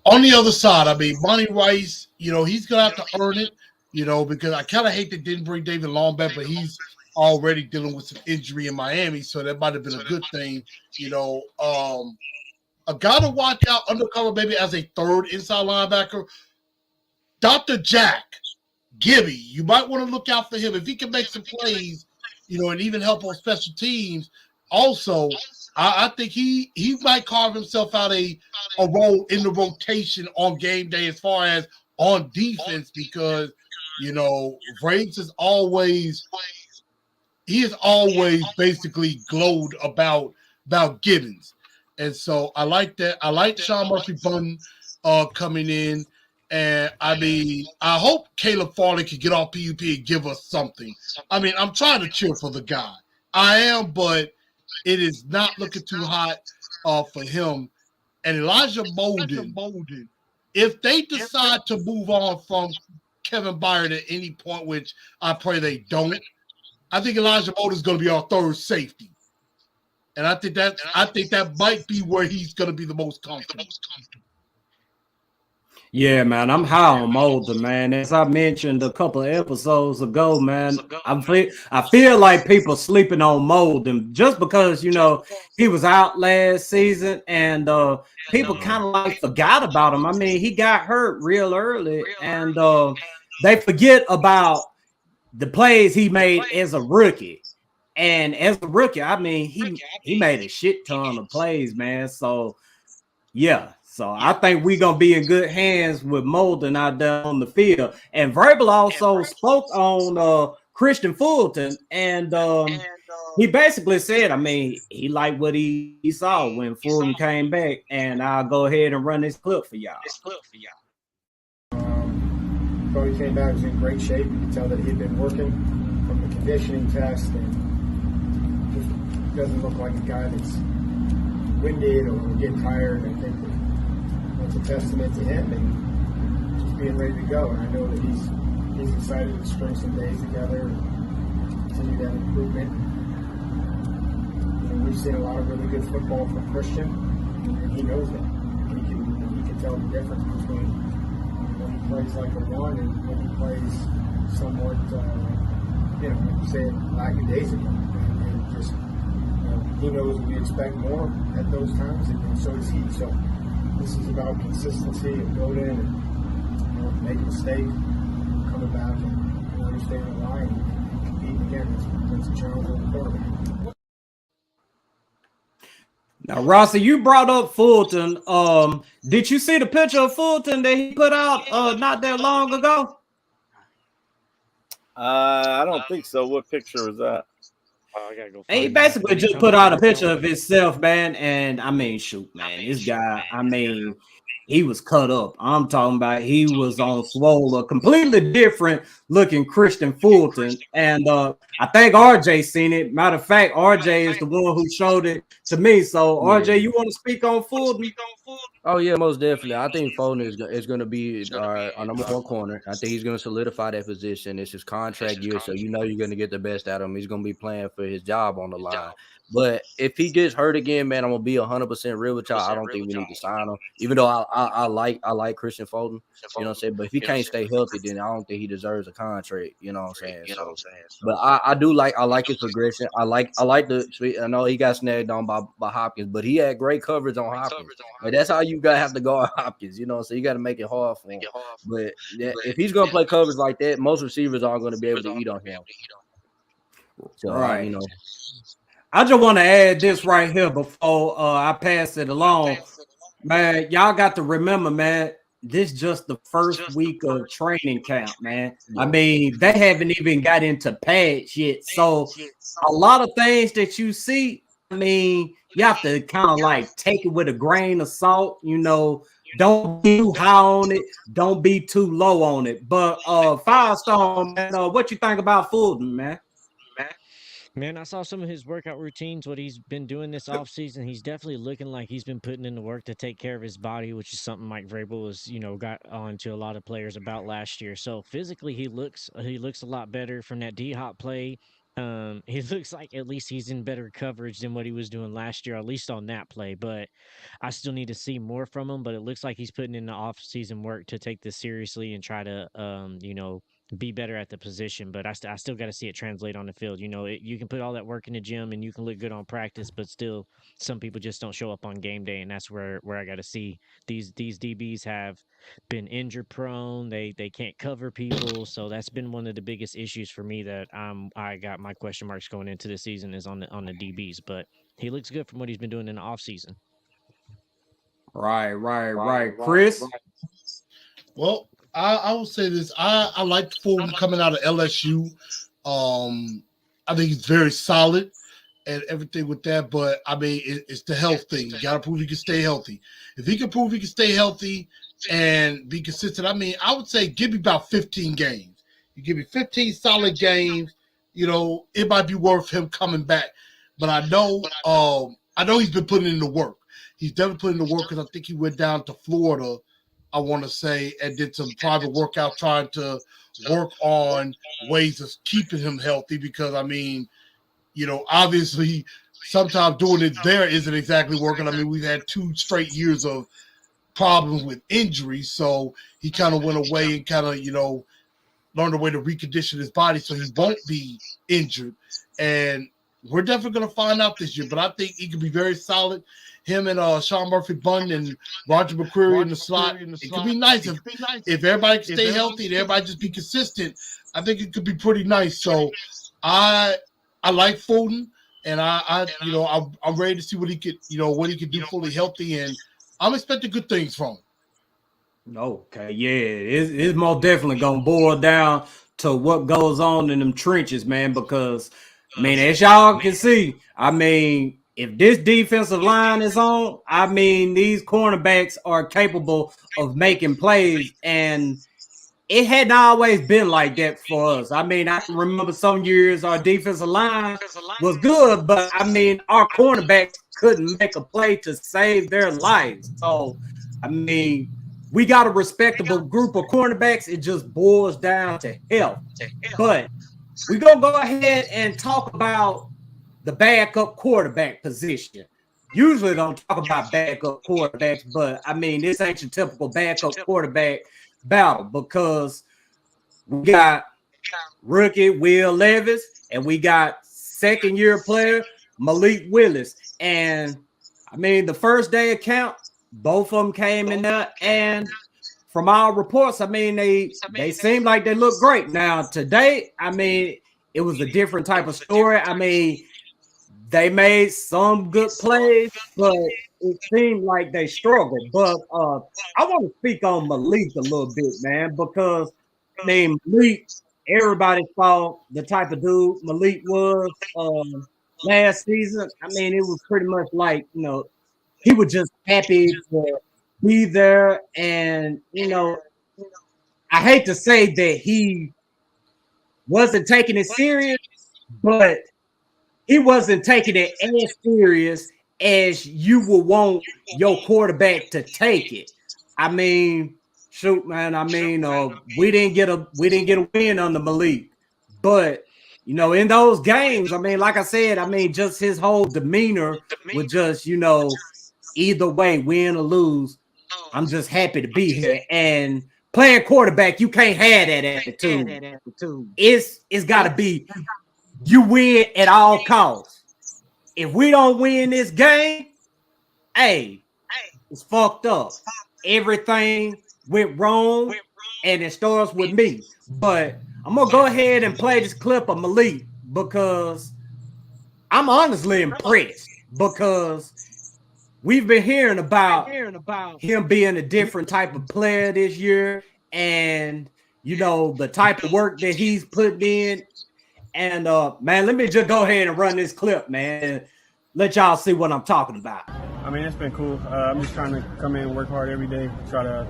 on the other side, I mean, Monty Rice, you know, he's going to have to earn it, you know, because I kind of hate that didn't bring David Long back, but he's already dealing with some injury in Miami, so that might have been a good thing, you know. A guy to watch out undercover maybe as a third inside linebacker, Dr. Jack Gibby. You might want to look out for him. If he can make some plays, you know, and even help on special teams. Also, I think he might carve himself out a role in the rotation on game day as far as on defense, because, you know, Braves has always basically glowed about Gibbons. And so I like that. I like Sean Murphy-Bunting coming in. And, I mean, I hope Caleb Farley can get off PUP and give us something. I mean, I'm trying to cheer for the guy. I am, but it is not looking too hot for him. And Elijah Molden, if they decide to move on from Kevin Byard at any point, which I pray they don't, I think Elijah Molden is going to be our third safety. And I think that might be where he's going to be the most comfortable. Yeah, man, I'm high on Molden, man. As I mentioned a couple of episodes ago, man, I feel like people sleeping on Molden just because, you know, he was out last season and people kind of like forgot about him. I mean, he got hurt real early and they forget about the plays he made as a rookie. And as a rookie, I mean, he made a shit ton of plays, man. So, yeah. So I think we're going to be in good hands with Molden out there on the field. And Vrabel also spoke on Christian Fulton. And he basically said, I mean, he liked what he saw when Fulton came back. And I'll go ahead and run this clip for y'all. Thought he came back, was in great shape. You could tell that he had been working from the conditioning test and just doesn't look like a guy that's winded or getting tired. I think that's a testament to him and just being ready to go. And I know that he's excited to string some days together and continue that improvement. And we've seen a lot of really good football from Christian, and he knows that. He can tell the difference between when he plays like a one and when he plays somewhat, like you said, lackadaisical. And just, he knows we expect more at those times, and so does he. So this is about consistency and going in and make a mistake, coming back and understanding why and competing again. That's a challenge on the quarterback. Now, Rossi, you brought up Fulton. Did you see the picture of Fulton that he put out not that long ago? I don't think so. What picture was that? I gotta go. He basically just put out a picture of himself, man. And I mean, shoot, man, this guy, I mean, he was cut up. I'm talking about he was on swole, a completely different looking Christian Fulton. And I think RJ seen it. Matter of fact, RJ is the one who showed it to me. So RJ, you want to speak on Fulton? Oh yeah, most definitely. I think Fulton is going to be our number one corner. I think he's going to solidify that position. It's his contract year, so you know you're going to get the best out of him. He's going to be playing for his job on the line. But if he gets hurt again, man, I'm gonna be 100% real with y'all. I don't think we need to sign him, even though I like Christian Fulton. You know what I'm saying? But if he can't stay healthy, then I don't think he deserves a contract. You know what I'm saying? So, but I like his progression. I like the. I know he got snagged on by Hopkins, but he had great coverage on Hopkins. Like, that's how you gotta have to guard Hopkins. You know, so you got to make it hard for him. But if he's gonna play coverage like that, most receivers aren't going to be able to eat on him. So, right. You know. I just want to add this right here before I pass it along. Man, y'all got to remember, man, this just the first week of training camp, man. I mean, they haven't even got into pads yet. So a lot of things that you see, I mean, you have to kind of like take it with a grain of salt, you know. Don't be too high on it. Don't be too low on it. But Firestone, man, what you think about Fulton, man? Man, I saw some of his workout routines, what he's been doing this offseason. He's definitely looking like he's been putting in the work to take care of his body, which is something Mike Vrabel was, got on to a lot of players about last year. So physically, he looks a lot better from that D-Hop play. He looks like at least he's in better coverage than what he was doing last year, at least on that play. But I still need to see more from him. But it looks like he's putting in the off-season work to take this seriously and try to, be better at the position, but I still got to see it translate on the field. You can put all that work in the gym and you can look good on practice, but still some people just don't show up on game day, and that's where I got to see these DBs have been injury prone. They can't cover people, so that's been one of the biggest issues for me that I got my question marks going into the season is on the DBs, but he looks good from what he's been doing in the off season. Right. Chris? Well, I will say this. I like Fulton coming out of LSU. I think he's very solid and everything with that. But, I mean, it's the health thing. You got to prove he can stay healthy. If he can prove he can stay healthy and be consistent, I mean, I would say give me about 15 games. You give me 15 solid games, it might be worth him coming back. But I know he's been putting in the work. He's definitely putting in the work because I think he went down to Florida, I want to say, and did some private workout trying to work on ways of keeping him healthy because, I mean, obviously sometimes doing it there isn't exactly working. I mean, we've had 2 straight years of problems with injuries, so he kind of went away and kind of, learned a way to recondition his body so he won't be injured. And we're definitely going to find out this year, but I think he could be very solid. Him and Sean Murphy-Bunting and Roger McCreary in the slot. It could be nice if everybody can stay healthy and everybody just be consistent. I think it could be pretty nice. So I like Fulton, and I'm ready to see what he could do fully healthy, and I'm expecting good things from him. Okay, yeah, it's most definitely gonna boil down to what goes on in them trenches, man. Because I mean, as y'all can see, I mean, if this defensive line is on, I mean, these cornerbacks are capable of making plays, and it hadn't always been like that for us. I mean, I can remember some years our defensive line was good, but I mean, our cornerbacks couldn't make a play to save their lives. So, I mean, we got a respectable group of cornerbacks. It just boils down to health. But we're going to go ahead and talk about the backup quarterback position. Usually don't talk about backup quarterbacks, but I mean, this ain't your typical backup quarterback battle because we got rookie Will Levis and we got second-year player Malik Willis. And I mean, the first day of camp, both of them came in there, and from our reports, I mean, they seem like they look great. Now, today, I mean, it was a different type of story. I mean, they made some good plays, but it seemed like they struggled. But I want to speak on Malik a little bit, man, because, I mean, Malik, everybody saw the type of dude Malik was last season. I mean, it was pretty much like, he was just happy to be there. And, I hate to say that he wasn't taking it serious, but he wasn't taking it as serious as you would want your quarterback to take it. I mean, shoot, man. I mean, we didn't get a win on the Malik, but you know, in those games, I mean, like I said, I mean, just his whole demeanor would just, you know, either way, win or lose, I'm just happy to be here. And playing quarterback, you can't have that attitude. It's got to be you win at all costs. If we don't win this game, hey, it's fucked up. Everything went wrong, and it starts with me. But I'm going to go ahead and play this clip of Malik because I'm honestly impressed because we've been hearing about him being a different type of player this year and, you know, the type of work that he's putting in. And, man, let me just go ahead and run this clip, man, and let y'all see what I'm talking about. I mean, it's been cool. I'm just trying to come in and work hard every day, try to,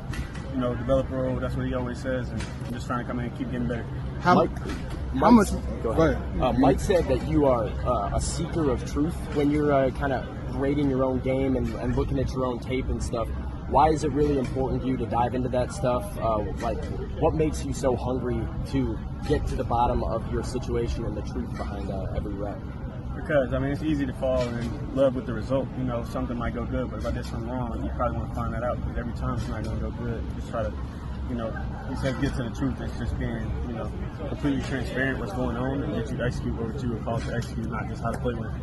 you know, develop a role. That's what he always says, and I'm just trying to come in and keep getting better. Mike said that you are a seeker of truth when you're kind of grading your own game and looking at your own tape and stuff. Why is it really important to you to dive into that stuff? Like, what makes you so hungry to get to the bottom of your situation and the truth behind every rep? Because, I mean, it's easy to fall in love with the result. You know, something might go good, but if I did something wrong, you probably want to find that out because every time it's not going to go good. Just try to, you know, instead of get to the truth, it's just being, you know, completely transparent what's going on and get you to execute what you were called to execute, not just how to play with it.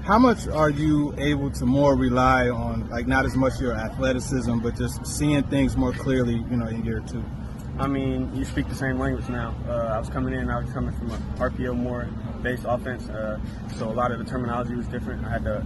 How much are you able to more rely on, like, not as much your athleticism, but just seeing things more clearly, you know, in year two? I mean, you speak the same language now. I was coming from an RPO more based offense, so a lot of the terminology was different. I had to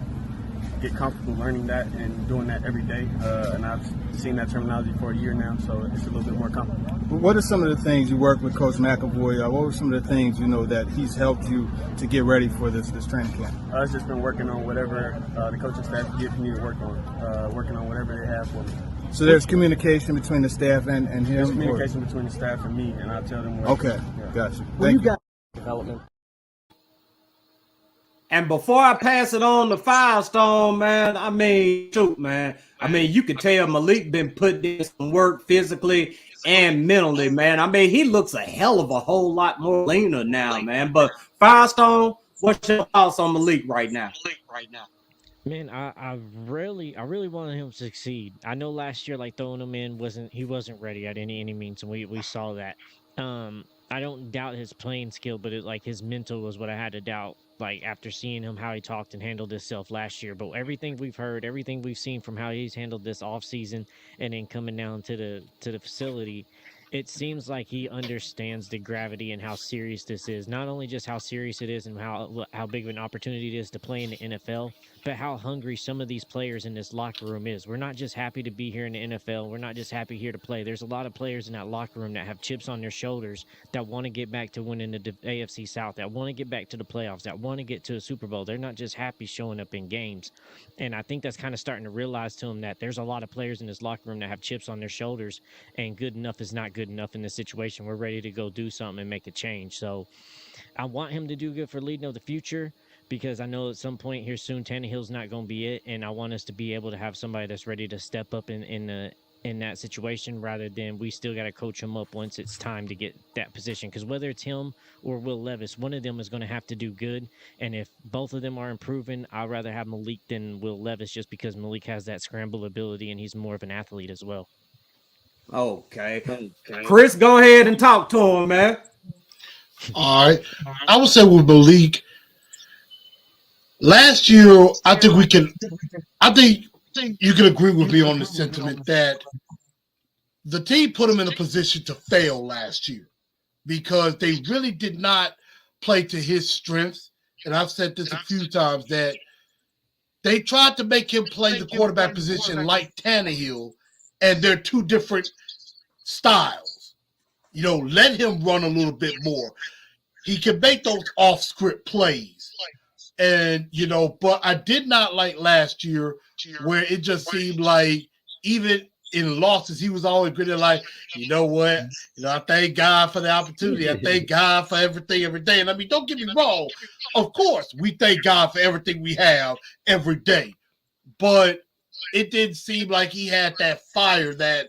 get comfortable learning that and doing that every day, and I've seen that terminology for a year now, so it's a little bit more comfortable. What are some of the things you work with Coach McAvoy? What were some of the things, you know, that he's helped you to get ready for this training camp? I've just been working on whatever the coaching staff gives me to work on, working on whatever they have for me. So there's communication between the staff and him? There's communication between the staff and me, and I tell them what. Okay, gotcha. Thank you. Development. And before I pass it on to Firestone, man, I mean, shoot, man. I mean, you can tell Malik been putting in some work physically and mentally, man. I mean, he looks a hell of a whole lot more leaner now, man. But Firestone, what's your thoughts on Malik right now? Man, I really wanted him to succeed. I know last year, like throwing him in he wasn't ready at any means, and we saw that. I don't doubt his playing skill, but his mental was what I had to doubt. Like after seeing him, how he talked and handled himself last year, but everything we've heard, everything we've seen from how he's handled this off season, and then coming down to the facility, it seems like he understands the gravity and how serious this is. Not only just how serious it is and how big of an opportunity it is to play in the NFL, but how hungry some of these players in this locker room is. We're not just happy to be here in the NFL. We're not just happy here to play. There's a lot of players in that locker room that have chips on their shoulders that want to get back to winning the AFC South, that want to get back to the playoffs, that want to get to a Super Bowl. They're not just happy showing up in games. And I think that's kind of starting to realize to them that there's a lot of players in this locker room that have chips on their shoulders, and good enough is not good enough in this situation. We're ready to go do something and make a change. So I want him to do good for leading of the future, because I know at some point here soon Tannehill's not going to be it, and I want us to be able to have somebody that's ready to step up in that situation, rather than we still got to coach him up once it's time to get that position. Because whether it's him or Will Levis, one of them is going to have to do good, and if both of them are improving, I'd rather have Malik than Will Levis, just because Malik has that scramble ability and he's more of an athlete as well. Okay. Chris, go ahead and talk to him, man. All right. I would say with Malik, last year, I think you can agree with me on the sentiment that the team put him in a position to fail last year because they really did not play to his strengths. And I've said this a few times, that they tried to make him play the quarterback position like Tannehill, and they're two different styles. You know, let him run a little bit more. He can make those off-script plays. And, you know, but I did not like last year where it just seemed like even in losses, he was always gritty like, you know what? You know, I thank God for the opportunity. I thank God for everything every day. And I mean, don't get me wrong. Of course, we thank God for everything we have every day. But it didn't seem like he had that fire, that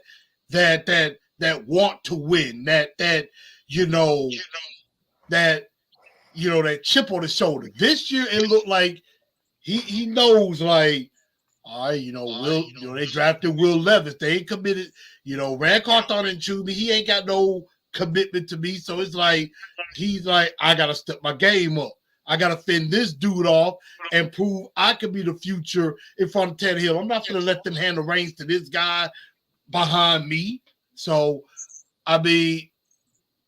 want to win, that you know, that that chip on his shoulder. This year, it looked like he knows, like, all right, they drafted Will Levis. They ain't committed. Rand Carthon didn't choose me. He ain't got no commitment to me. So it's like, he's like, I got to step my game up. I got to fend this dude off and prove I could be the future in front of Tannehill. I'm not going to let them hand the reins to this guy behind me. So, I mean,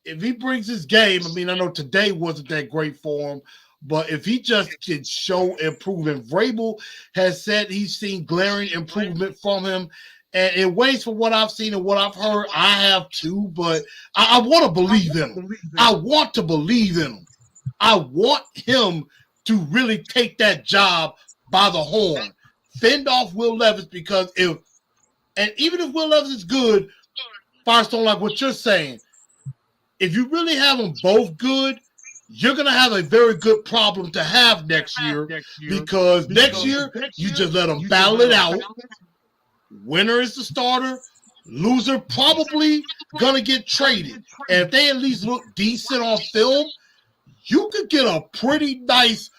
if he brings his game, I mean, I know today wasn't that great for him, but if he just can show improvement, Vrabel has said he's seen glaring improvement from him. And in ways from what I've seen and what I've heard, I have too, but I want to believe in him. I want to believe in him. I want him to really take that job by the horn. Fend off Will Levis, because even if Will Levis is good, Firestone, like what you're saying, if you really have them both good, you're going to have a very good problem to have next year, because next year, you just let them battle it out. Winner is the starter. Loser probably going to get traded. And if they at least look decent on film, you could get a pretty nice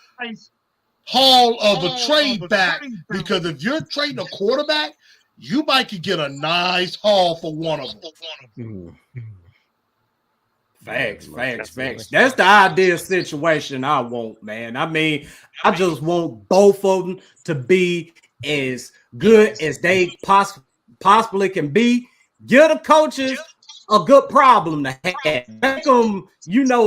haul of a trade back, because if you're trading a quarterback, you might could get a nice haul for one of them. Facts. That's the ideal situation I want, man. I mean, I just want both of them to be as good as they possibly can be. Give the coaches a good problem to have. Make them,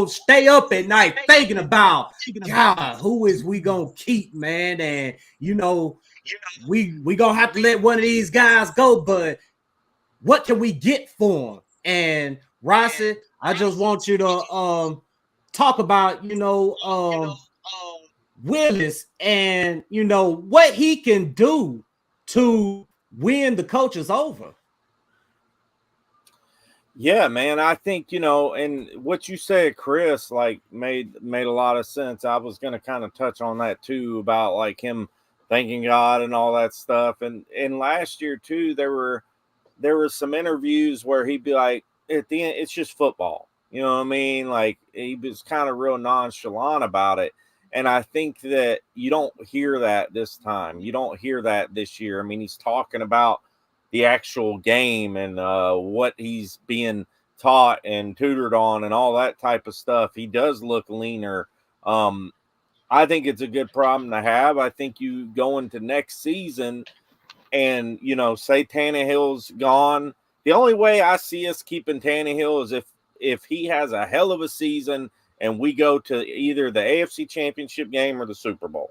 stay up at night thinking about, God, who is we gonna keep, man? And we gonna have to let one of these guys go, but what can we get for him? And Rossi, I just want you to talk about Willis and what he can do to win the coaches over. Yeah, man, I think, and what you said, Chris, like made a lot of sense. I was going to kind of touch on that too, about like him thanking God and all that stuff. And last year too, there were some interviews where he'd be like, at the end, it's just football. You know what I mean? Like, he was kind of real nonchalant about it. And I think that you don't hear that this time. You don't hear that this year. I mean, he's talking about the actual game and what he's being taught and tutored on and all that type of stuff. He does look leaner. I think it's a good problem to have. I think you go into next season and, say Tannehill's gone. The only way I see us keeping Tannehill is if he has a hell of a season and we go to either the AFC Championship game or the Super Bowl.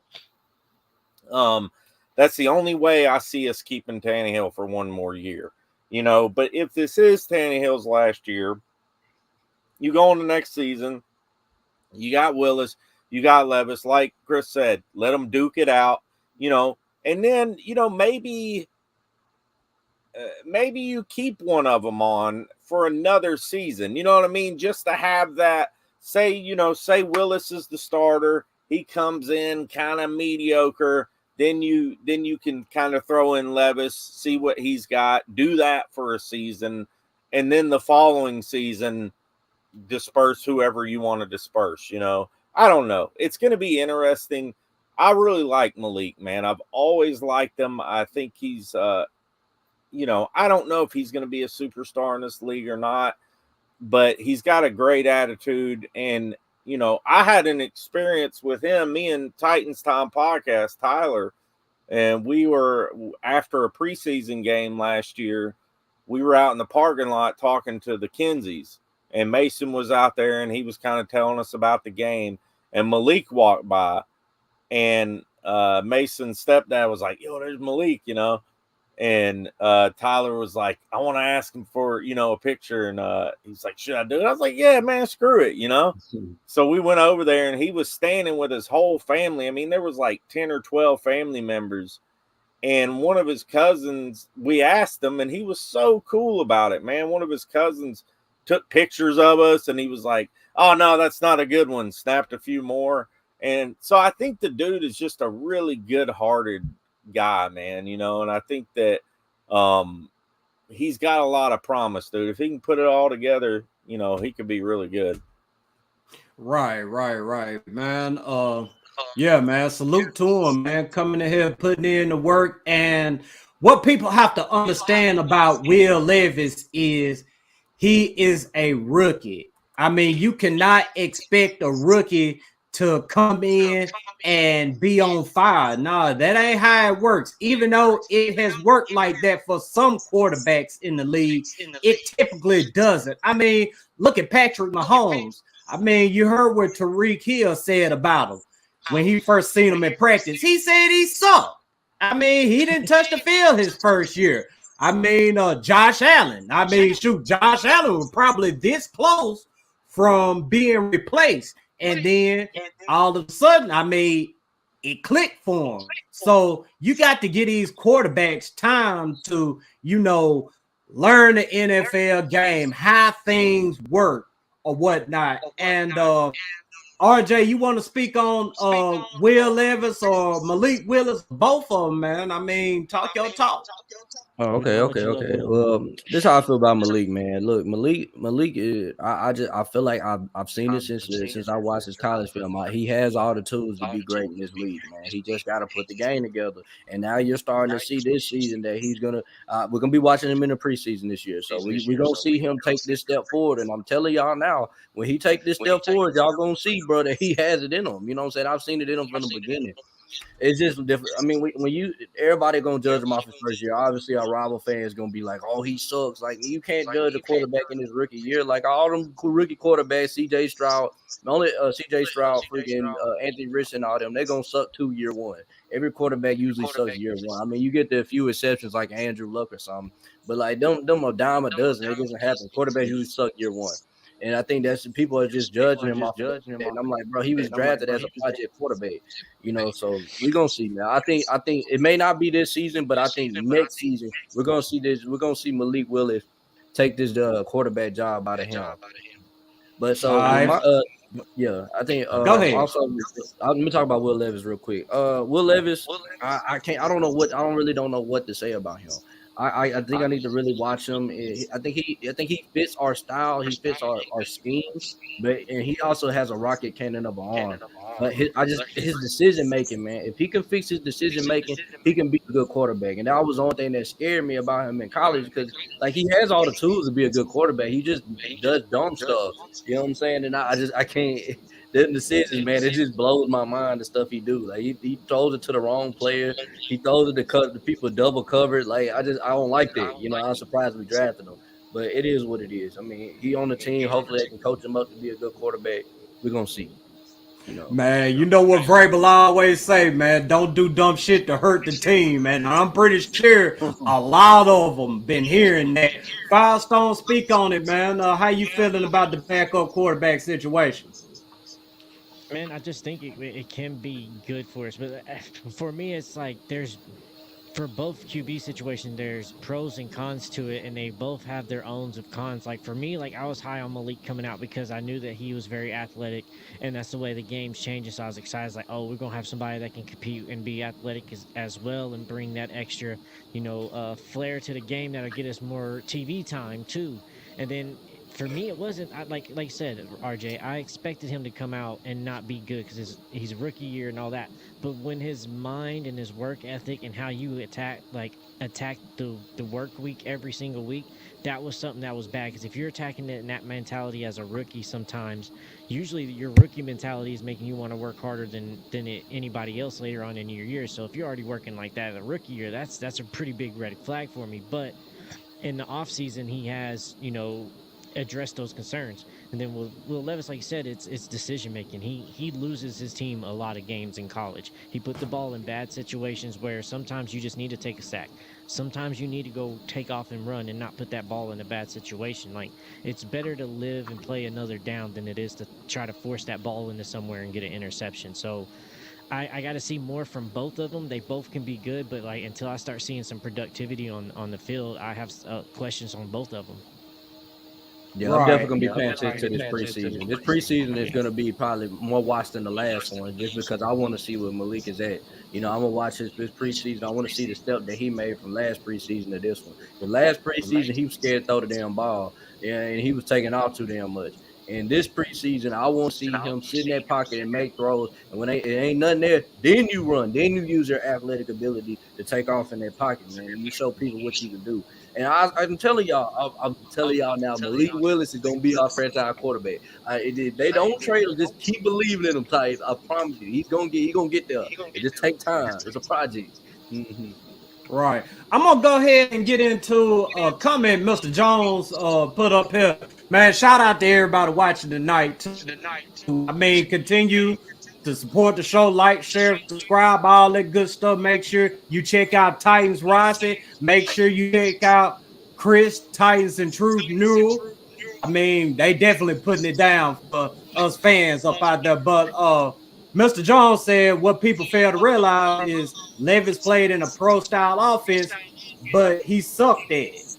That's the only way I see us keeping Tannehill for one more year. But if this is Tannehill's last year, you go on the next season, you got Willis, you got Levis, like Chris said, let them duke it out, and then, maybe you keep one of them on for another season. You know what I mean? Just to have that, say Willis is the starter. He comes in kind of mediocre. Then you can kind of throw in Levis, see what he's got, do that for a season. And then the following season, disperse whoever you want to disperse. I don't know. It's going to be interesting. I really like Malik, man. I've always liked him. I think he's, I don't know if he's going to be a superstar in this league or not, but he's got a great attitude. And, I had an experience with him, me and Titans Podcast, Tyler, and we were, after a preseason game last year, we were out in the parking lot talking to the Kinseys, and Mason was out there and he was kind of telling us about the game, and Malik walked by, and Mason's stepdad was like, yo, there's Malik, and Tyler was like, I want to ask him for, a picture. And he's like, should I do it? I was like, yeah, man, screw it, So we went over there and he was standing with his whole family. I mean, there was like 10 or 12 family members. And one of his cousins, we asked him, and he was so cool about it, man. One of his cousins took pictures of us, and he was like, oh, no, that's not a good one. Snapped a few more. And so I think the dude is just a really good-hearted guy, man, and I think that he's got a lot of promise, dude. If he can put it all together, he could be really good. Right, man. Yeah, man. Salute to him, man. Coming in here, putting in the work. And what people have to understand about Will Levis is he is a rookie. I mean, you cannot expect a rookie to come in and be on fire. No, that ain't how it works. Even though it has worked like that for some quarterbacks in the league, it typically doesn't. I mean, look at Patrick Mahomes. I mean, you heard what Tyreek Hill said about him when he first seen him in practice. He said he sucked. I mean, he didn't touch the field his first year. I mean, Josh Allen. I mean, shoot, Josh Allen was probably this close from being replaced. And then all of a sudden, I mean, it clicked for him. So you got to get these quarterbacks time to, learn the NFL game, how things work or whatnot. And RJ, you want to speak on Will Levis or Malik Willis? Both of them, man. I mean, talk your talk. Oh, okay. Well, this is how I feel about Malik, man. Look, Malik is. I feel like I've seen it since I watched his college film. He has all the tools to be great in this league, man. He just got to put the game together. And now you're starting to see this season that he's gonna. We're gonna be watching him in the preseason this year, so we're gonna see him take this step forward. And I'm telling y'all now, when he take this step forward, y'all gonna see, bro, that he has it in him. You know what I'm saying? I've seen it in him from the beginning. It's just different. I mean, when everybody gonna judge him off his first year. Obviously, our rival fans gonna be like, "Oh, he sucks." Like, you can't judge a quarterback in his rookie year. Like all them rookie quarterbacks, C.J. Stroud, C.J. Stroud, freaking Anthony Richardson, all them, they gonna suck year one. Every quarterback usually sucks year one. I mean, you get the few exceptions like Andrew Luck or something, but like them a dime a dozen. It doesn't happen. Quarterbacks usually suck year one. And I think that's people are just judging him off. And I'm like, bro, he was drafted as a project quarterback, So we're gonna see now. I think it may not be this season, but I think next season we're gonna see this. We're gonna see Malik Willis take this quarterback job out of him. But so yeah, I think go ahead. Also, let me talk about Will Levis real quick. Will Levis, I really don't know what to say about him. I think I need to really watch him. I think he fits our style. He fits our scheme, and he also has a rocket cannon of an arm. But his decision making, man. If he can fix his decision making, he can be a good quarterback. And that was the only thing that scared me about him in college, because like he has all the tools to be a good quarterback. He just does dumb stuff. You know what I'm saying? And I can't. The decisions, man, it just blows my mind, the stuff he do. Like he throws it to the wrong player. He throws it to cut the people double covered. Like I don't like that. I'm surprised we drafted him, but it is what it is. I mean, he on the team. Hopefully, they can coach him up to be a good quarterback. We're gonna see. Man, you know what Vrabel always say, man, don't do dumb shit to hurt the team, man. I'm pretty sure a lot of them been hearing that. Firestone, speak on it, man. How you feeling about the backup quarterback situation? Man, I just think it can be good for us. But for me, it's like for both QB situations, there's pros and cons to it, and they both have their owns of cons. Like for me, like I was high on Malik coming out because I knew that he was very athletic, and that's the way the game's changing. So I was excited, like, oh, we're gonna have somebody that can compete and be athletic as well, and bring that extra, flair to the game that'll get us more TV time too. And then for me, it wasn't like you said, RJ. I expected him to come out and not be good because he's a rookie year and all that. But when his mind and his work ethic and how you attack the work week every single week, that was something that was bad. Because if you're attacking it in that mentality as a rookie, sometimes usually your rookie mentality is making you want to work harder than anybody else later on in your year. So if you're already working like that as a rookie year, that's a pretty big red flag for me. But in the off season, he has address those concerns. And then Will Levis, like you said, it's decision making. He loses his team a lot of games in college. He put the ball in bad situations where sometimes you just need to take a sack. Sometimes you need to go take off and run and not put that ball in a bad situation. Like, it's better to live and play another down than it is to try to force that ball into somewhere and get an interception. So I got to see more from both of them. They both can be good, but like until I start seeing some productivity on the field, I have questions on both of them. Yeah, I'm definitely going to be paying attention to this preseason. This preseason is going to be probably more watched than the last one, just because I want to see where Malik is at. I'm going to watch this preseason. I want to see the step that he made from last preseason to this one. The last preseason, he was scared to throw the damn ball, and he was taking off too damn much. And this preseason, I want to see him sit in that pocket and make throws. And when it ain't nothing there, then you run. Then you use your athletic ability to take off in that pocket, man. And you show people what you can do. And I'm telling y'all, I'm telling y'all now, Malik Willis is going to be our franchise quarterback. If they don't trade him, just keep believing in him, Titans. I promise you. He's going to get there. It just takes time. It's a project. Mm-hmm. Right. I'm going to go ahead and get into a comment Mr. Jones put up here. Man, shout out to everybody watching tonight. I mean, continue to support the show, like, share, subscribe, all that good stuff. Make sure you check out Titans roster. Make sure you check out Chris, Titans and Truth Newell. I mean, they definitely putting it down for us fans up out there. But Mr. Jones said what people fail to realize is Levis played in a pro-style offense, but he sucked at it.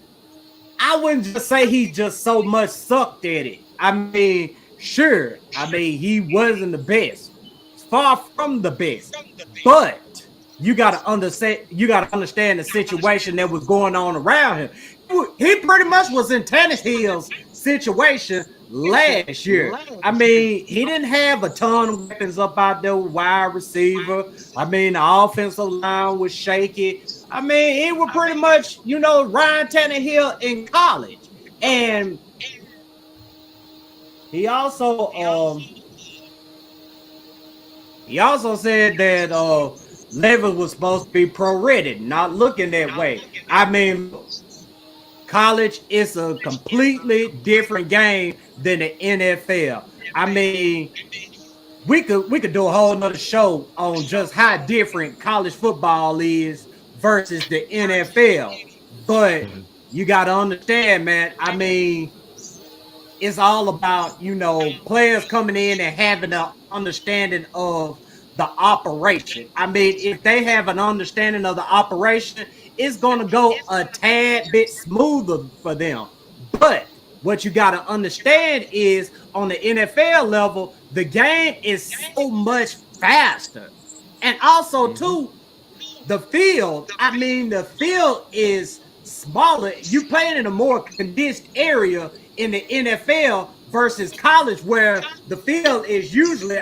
I wouldn't just say he just so much sucked at it. I mean, sure. I mean, he wasn't the best. Far from the best. But you gotta understand the situation that was going on around him. He pretty much was in Tannehill's situation last year. I mean, he didn't have a ton of weapons up out there with wide receiver. I mean, the offensive line was shaky. I mean, it was pretty much, Ryan Tannehill in college. And he also said that Levis was supposed to be pro-rated, not looking that way. I mean, college is a completely different game than the NFL. I mean, we could do a whole nother show on just how different college football is versus the NFL. But you got to understand, man, I mean, it's all about, players coming in and having an understanding of the operation. I mean, if they have an understanding of the operation, it's going to go a tad bit smoother for them. But what you got to understand is on the NFL level, the game is so much faster. And also, too, the field is smaller. You playing in a more condensed area in the NFL versus college, where the field is usually,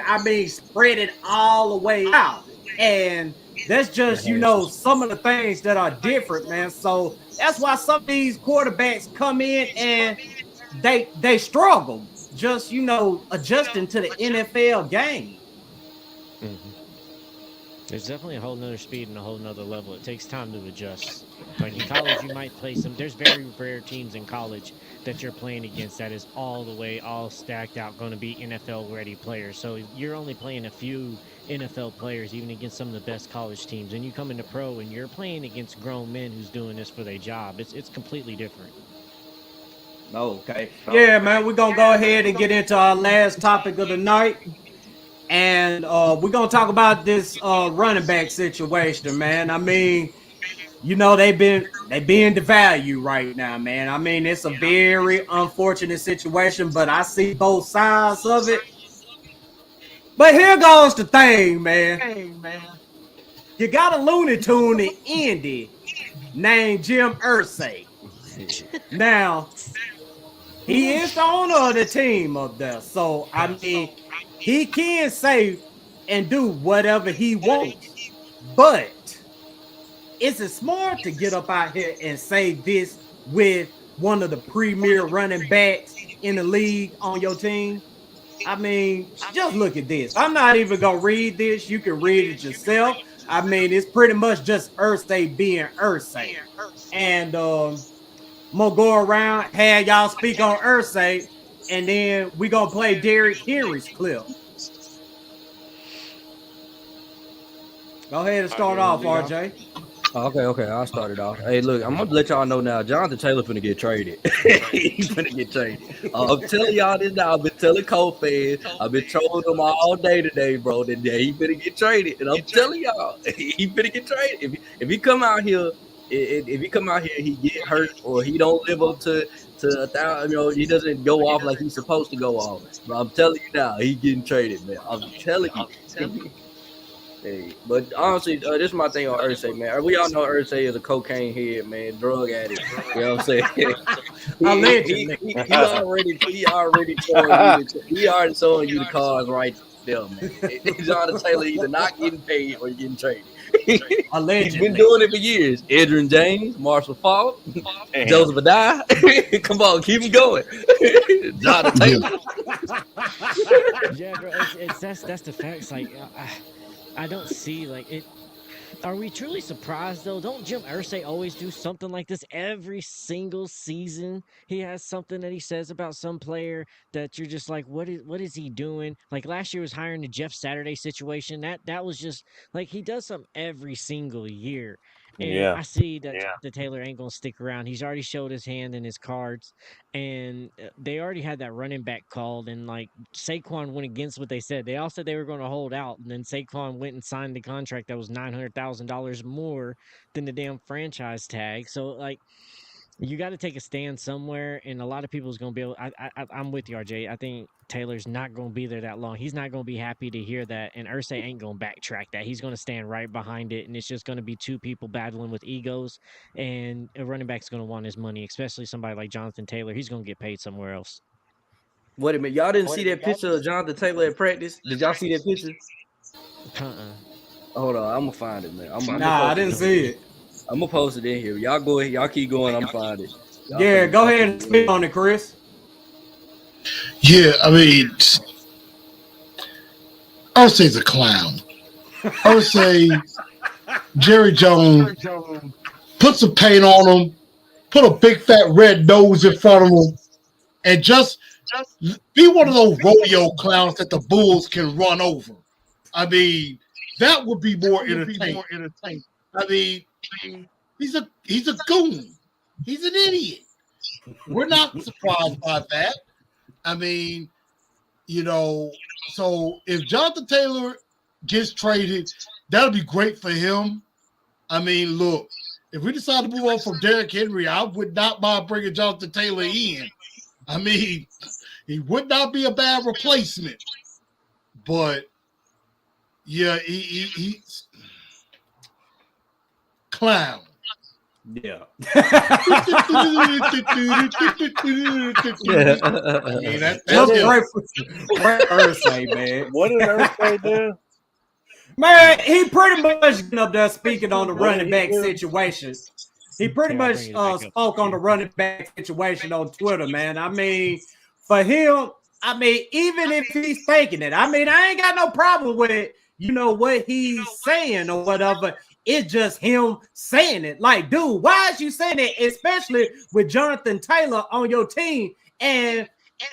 spread it all the way out. And that's just, some of the things that are different, man. So that's why some of these quarterbacks come in and they struggle just, adjusting to the NFL game. Mm-hmm. There's definitely a whole nother speed and a whole nother level. It takes time to adjust. Like in college, you might play there's very rare teams in college that you're playing against that is all stacked out, going to be NFL ready players. So you're only playing a few NFL players, even against some of the best college teams. And you come into pro and you're playing against grown men who's doing this for their job. It's completely different. Okay. Yeah, man, we're going to go ahead and get into our last topic of the night. And we're going to talk about this running back situation, man. I mean, they being devalued right now, man. I mean, it's a very unfortunate situation, but I see both sides of it. But here goes the thing, man. You got a Looney Tune in Indy named Jim Irsay. Now, he is the owner of the team up there. So, I mean, he can say and do whatever he wants. But is it smart to get up out here and say this with one of the premier running backs in the league on your team? I mean, just look at this. I'm not even going to read this. You can read it yourself. I mean, it's pretty much just Irsay being Irsay. And I'm going to go around, have y'all speak on Irsay, and then we're going to play Derrick Henry's clip. Go ahead and start off, RJ. Okay, I'll start it off. Hey, look, I'm going to let y'all know now, Jonathan Taylor finna get traded. He's finna get traded. I'm telling y'all this now. I've been telling Cole fans. I've been trolling them all day today, bro. That he finna get traded. And I'm telling y'all, he finna get traded. If he come out here, he get hurt or he don't live up to 1,000, he doesn't go off like he's supposed to go off. But I'm telling you now, he getting traded, man. I'm telling you. Hey, but honestly, this is my thing on Irsay, man. We all know Irsay is a cocaine head, man, drug addict. You know what I'm saying? Allegedly. He already showing you the cards right there, man. Jonathan Taylor either not getting paid or getting traded. Allegedly. He's been doing it for years. Adrian James, Marshall Faulk, Joseph Adai. Come on, keep him going. Jonathan Taylor. Yeah, bro, that's the facts. Like, I don't see like it. Are we truly surprised though? Don't Jim Irsay always do something like this every single season? He has something that he says about some player that you're just like, what is he doing? Like last year was hiring the Jeff Saturday situation. That was just like he does something every single year. And I see that the Taylor ain't gonna stick around. He's already showed his hand and his cards, and they already had that running back called. And like Saquon went against what they said. They all said they were going to hold out, and then Saquon went and signed the contract that was $900,000 more than the damn franchise tag. So like, you got to take a stand somewhere, and a lot of people's going to be able. I'm with you, RJ. I think Taylor's not going to be there that long. He's not going to be happy to hear that, and Irsay ain't going to backtrack that. He's going to stand right behind it, and it's just going to be two people battling with egos, and a running back's going to want his money, especially somebody like Jonathan Taylor. He's going to get paid somewhere else. Wait a minute, y'all didn't see that picture of Jonathan Taylor at practice? Did y'all see that picture? Hold on, I'm gonna find it, man. I didn't see it. I'm gonna post it in here. Y'all go ahead. Y'all keep going. I'm find it. Go ahead and speak on it, Chris. Yeah, I mean, Irsay's a clown. Irsay, Jerry Jones, put some paint on him, put a big fat red nose in front of him, and just be one of those rodeo clowns that the bulls can run over. I mean, that would be more entertaining. I mean, he's a goon. He's an idiot. We're not surprised by that. I mean, so if Jonathan Taylor gets traded, that'll be great for him. I mean, look, if we decide to move on from Derrick Henry, I would not mind bringing Jonathan Taylor in. I mean, he would not be a bad replacement. But, yeah, he's clown. Yeah. That's great for Irsay, man. What did Irsay do? Man, he pretty much been up there speaking on the running back situation. He pretty much spoke on the running back situation on Twitter, man. I mean, for him, I mean, even if he's faking it, I mean, I ain't got no problem with, what he's saying or whatever. It's just him saying it. Like, dude, why is you saying it? Especially with Jonathan Taylor on your team. And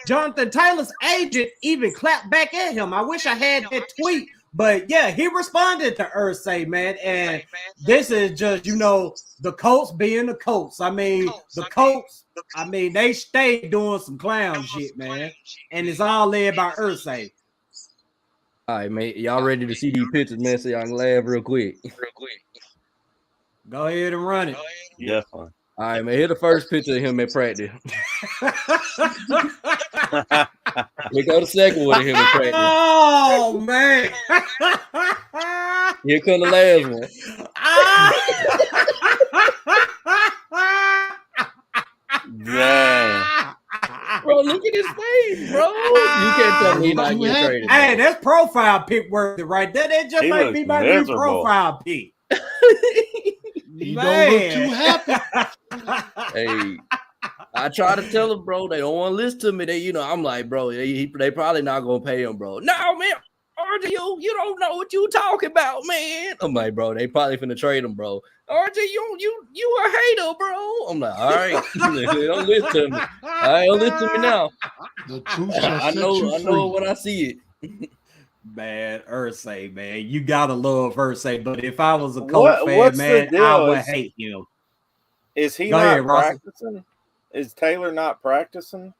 Jonathan Taylor's agent even clapped back at him. I wish I had that tweet. But, yeah, he responded to Irsay, man. And this is just, the Colts being the Colts. I mean, the Colts, they stay doing some clown shit, man. And it's all led by Irsay. All right, man. Y'all ready to see these pictures, man, so y'all can laugh real quick? Go ahead and run it. Yeah, fine. All right, man. Here's the first picture of him at practice. Here go the second one of him at practice. Oh, man. Here come the last one. Yeah. Bro, look at his face, bro. You can't tell me he's not getting traded. Hey, that's profile pick worthy right there. That just might be my new profile pick. He don't look too happy. Hey, I try to tell them, bro. They don't want to listen to me. I'm like, bro, they probably not gonna pay him, bro. No, man, RJ, you don't know what you talking about, man. I'm like, bro, they probably finna trade him, bro. RJ, you a hater, bro. I'm like, all right, don't listen to me. All right, don't listen to me now. The truth I know when I see it. Man, Irsay, man, you gotta love Irsay. But if I was a Colts fan, man, I would hate him. Is he not practicing? Is Taylor not practicing?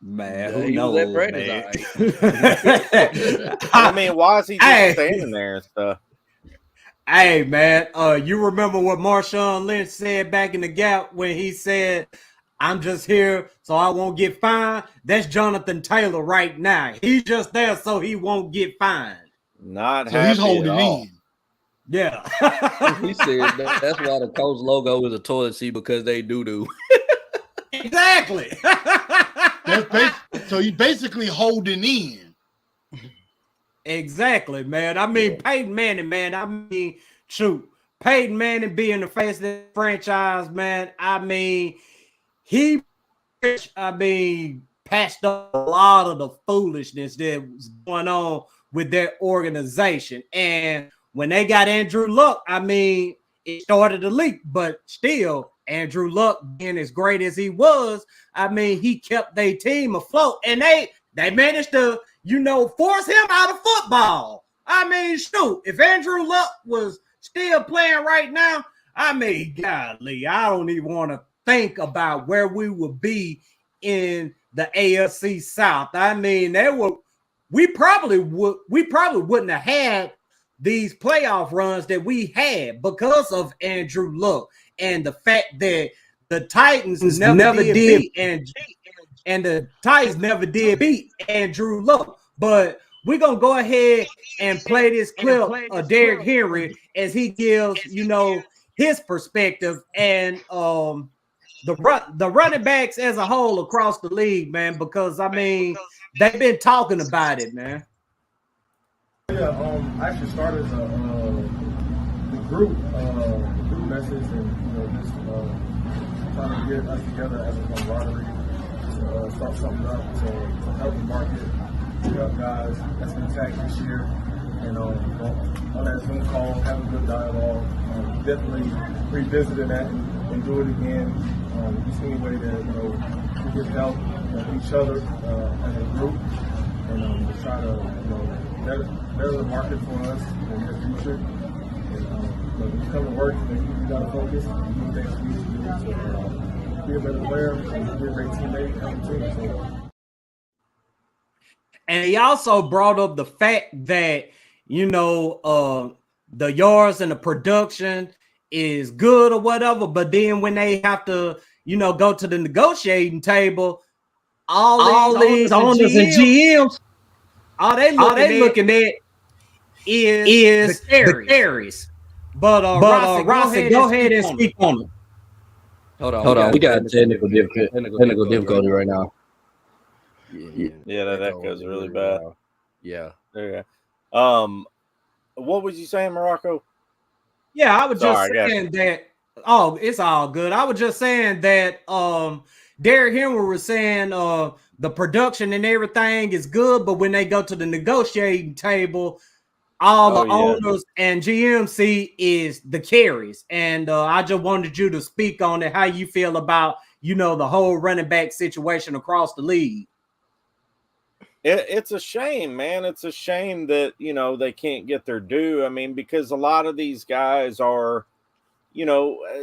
Man, who knows, man? I mean, why is he just standing there and stuff? Hey, man, you remember what Marshawn Lynch said back in the Gap when he said, I'm just here so I won't get fined? That's Jonathan Taylor right now. He's just there so he won't get fined. Not so he's holding in. Yeah. He said that's why the Colts logo is a toilet seat, because they do. Exactly. So you basically holding in. Exactly, man. I mean, Peyton Manning, man. I mean, shoot, Peyton Manning being the face of the franchise, man. I mean, patched up a lot of the foolishness that was going on with their organization. And when they got Andrew Luck, I mean, it started to leak, but still, Andrew Luck being as great as he was, I mean, he kept their team afloat, and they managed to, force him out of football. I mean, shoot, if Andrew Luck was still playing right now, I mean, golly, I don't even want to think about where we would be in the AFC South. I mean, we probably wouldn't have had these playoff runs that we had because of Andrew Luck and the fact that the Titans never did beat and the Titans never did beat Andrew Luck. But we're gonna go ahead and play this clip of Derrick Henry as he gives, his perspective and the running backs as a whole across the league, man, because I mean they've been talking about it, man. Yeah, I actually started the group message and just trying to get us together as a camaraderie to start something up to help the market, to help guys that's been tagged this year, and on that Zoom call, have a good dialogue. Definitely revisiting that and do it again. Just any way that we can help each other as a group, and just try to better the market for us in the future. And when you come to work, you got to focus and do things we need to do to be a better player and be a great teammate and help the team. So. And he also brought up the fact that, the yards and the production is good or whatever, but then when they have to, go to the negotiating table, all these owners and GMs, all they looking at is the carries. But Rossi, go ahead and speak on it. Hold on. We got technical difficulty right now. Yeah, that goes really bad. Yeah. There you go. What was you saying, Morocco? Yeah, I was just saying that. Oh, it's all good. I was just saying that Derrick Henry was saying the production and everything is good, but when they go to the negotiating table, all the owners and GM see is the carries. And I just wanted you to speak on it, how you feel about, the whole running back situation across the league. It's a shame, man. It's a shame that, they can't get their due. I mean, because a lot of these guys are,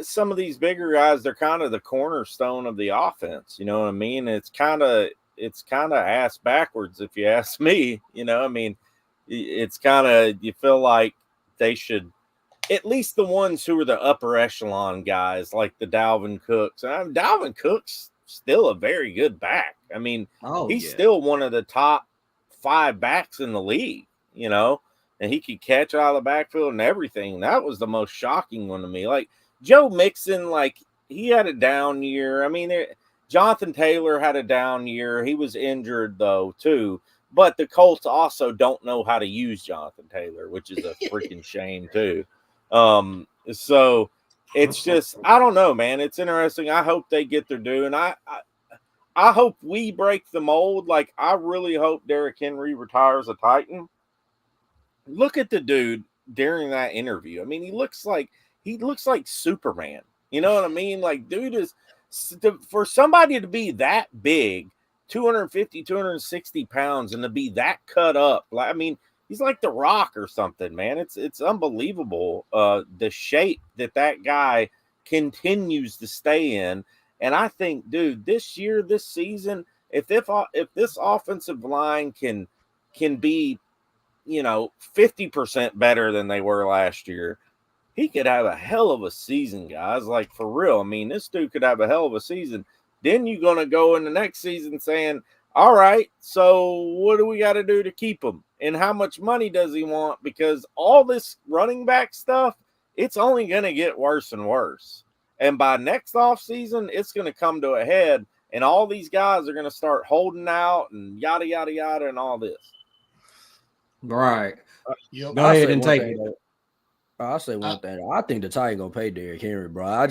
some of these bigger guys, they're kind of the cornerstone of the offense. You know what I mean? It's kind of ass backwards, if you ask me. I mean, it's kind of, you feel like they should, at least the ones who are the upper echelon guys, like the Dalvin Cooks. Dalvin Cook's still a very good back. I mean, he's still one of the top 5 backs in the league, and he could catch out of the backfield and everything. That was the most shocking one to me. Like Joe Mixon, like he had a down year. I mean, Jonathan Taylor had a down year. He was injured though too. But the Colts also don't know how to use Jonathan Taylor, which is a freaking shame too. So it's just, I don't know, man. It's interesting. I hope they get their due, and I hope we break the mold. Like, I really hope Derrick Henry retires a Titan. Look at the dude during that interview. I mean, he looks like Superman. You know what I mean? Like, dude is, for somebody to be that big, 250, 260 pounds, and to be that cut up, I mean, he's like The Rock or something, man. It's unbelievable the shape that guy continues to stay in. And I think, dude, this season, if this offensive line can be, 50% better than they were last year, he could have a hell of a season, guys. Like, for real. I mean, this dude could have a hell of a season. Then you're going to go in the next season saying, all right, so what do we got to do to keep him? And how much money does he want? Because all this running back stuff, it's only going to get worse and worse. And by next offseason, it's going to come to a head, and all these guys are going to start holding out and yada, yada, yada, and all this. Right. Go ahead and take it. I'll say one thing. I think the Titans gonna pay Derrick Henry, bro. I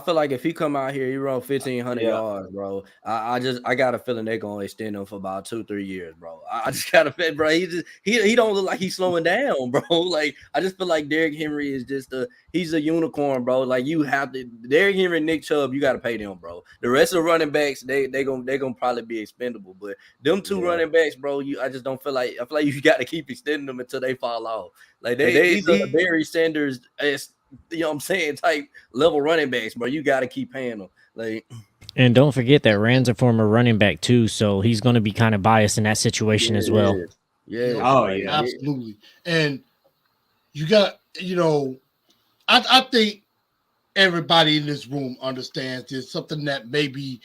feel like if he come out here, he run 1,500 yards, bro. I got a feeling they're gonna extend him for about 2-3 years, bro. I just got a feeling, bro. He don't look like he's slowing down, bro. Like I just feel like Derrick Henry is just he's a unicorn, bro. Like you have to Derrick Henry and Nick Chubb, you got to pay them, bro. The rest of the running backs, they gonna probably be expendable, but them two running backs, bro, I just don't feel like I feel like you got to keep extending them until they fall off. Like these are Barry Sanders, you know what I'm saying, type level running backs, bro. You got to keep paying them. Like, and don't forget that Rand's a former running back too, so he's going to be kind of biased in that situation as well. Yeah. Oh yeah, absolutely. And you got, I think everybody in this room understands there's something that maybe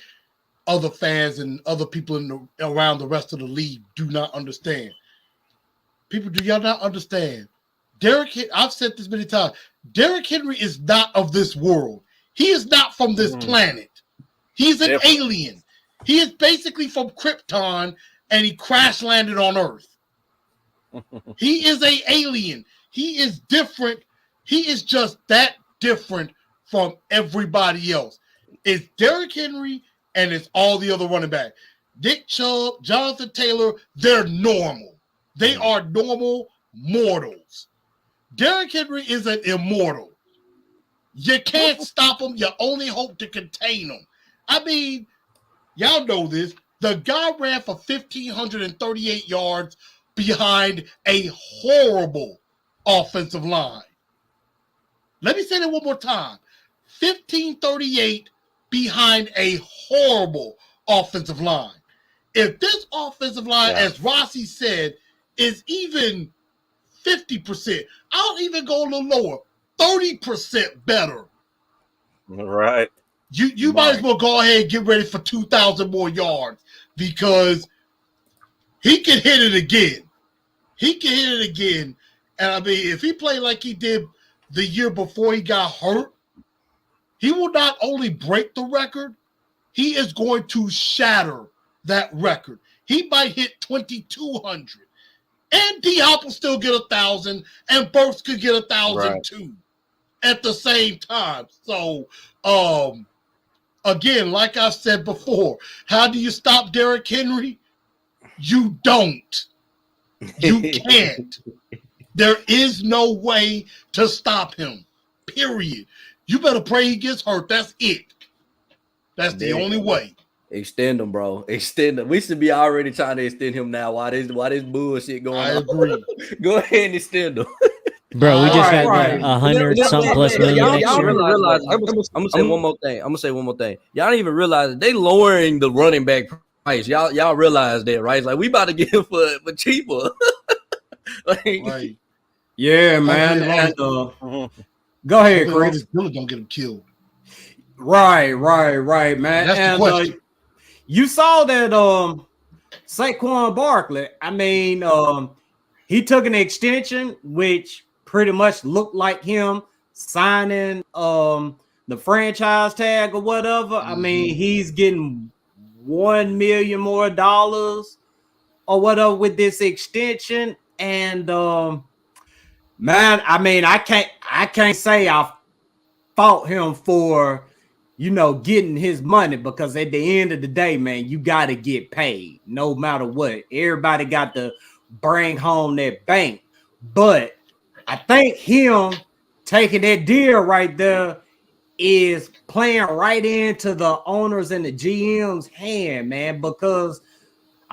other fans and other people around the rest of the league do not understand. People, do y'all not understand? I've said this many times. Derrick Henry is not of this world. He is not from this planet. He's an alien. He is basically from Krypton, and he crash landed on Earth. He is an alien. He is different. He is just that different from everybody else. It's Derrick Henry, and it's all the other running backs. Nick Chubb, Jonathan Taylor, they're normal. They are normal mortals. Derrick Henry is an immortal. You can't stop him. You only hope to contain him. I mean, y'all know this. The guy ran for 1,538 yards behind a horrible offensive line. Let me say that one more time. 1,538 behind a horrible offensive line. If this offensive line, as Rossi said, is even 50%, I'll even go a little lower, 30% better. Right. You might as well go ahead and get ready for 2,000 more yards because he can hit it again. He can hit it again. And I mean, if he played like he did the year before he got hurt, he will not only break the record, he is going to shatter that record. He might hit 2,200. And D-Hop will still get 1,000, and Burks could get 1,000 too at the same time. So, again, like I said before, how do you stop Derrick Henry? You don't. You can't. There is no way to stop him, period. You better pray he gets hurt. That's it. That's the only way. Extend him, bro. Extend him. We should be already trying to extend him now. Why this bullshit going on? I agree. Go ahead and extend him. Bro, we just had 100-something plus million y'all next year. Realize, I'm gonna say one more thing. Y'all don't even realize they lowering the running back price. Y'all realize that, right? It's like we about to get him for cheaper. Right. Yeah, man. And, go ahead, Chris. Don't get him killed. Right, man. That's the question. You saw that Saquon Barkley. I mean, he took an extension, which pretty much looked like him signing the franchise tag or whatever. I mean, he's getting $1 million more or whatever with this extension. And man, I mean, I can't say I fault him for getting his money, because at the end of the day, man, you got to get paid no matter what. Everybody got to bring home that bank. But I think him taking that deal right there is playing right into the owners and the GM's hand, man, because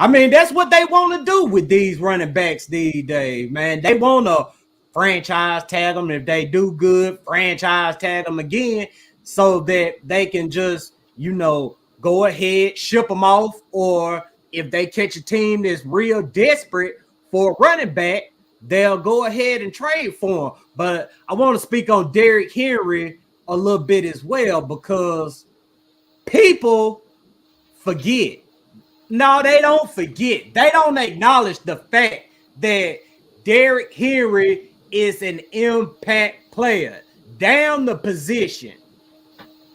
I mean, that's what they want to do with these running backs these days, man. They want to franchise tag them. If they do good, franchise tag them again, so that they can just, go ahead, ship them off. Or if they catch a team that's real desperate for a running back, they'll go ahead and trade for him. But I want to speak on Derrick Henry a little bit as well, because people forget. No, they don't forget. They don't acknowledge the fact that Derrick Henry is an impact player down the position.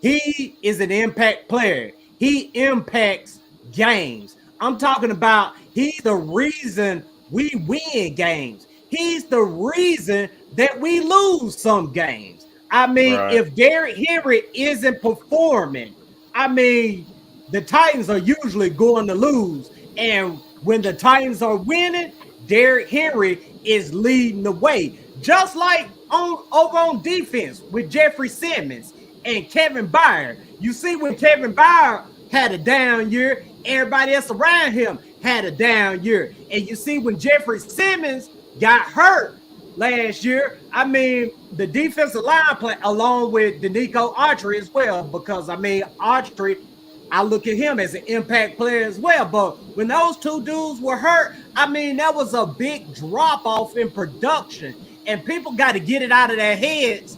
He is an impact player. He impacts games. I'm talking about he's the reason we win games. He's the reason that we lose some games. I mean, if Derrick Henry isn't performing, I mean, the Titans are usually going to lose. And when the Titans are winning, Derrick Henry is leading the way. Just like over on defense with Jeffrey Simmons and Kevin Byard. You see, when Kevin Byard had a down year, everybody else around him had a down year. And you see, when Jeffrey Simmons got hurt last year, I mean, the defensive line play along with Danico Autry as well, because I mean, Autry, I look at him as an impact player as well. But when those two dudes were hurt, I mean, that was a big drop off in production. And people got to get it out of their heads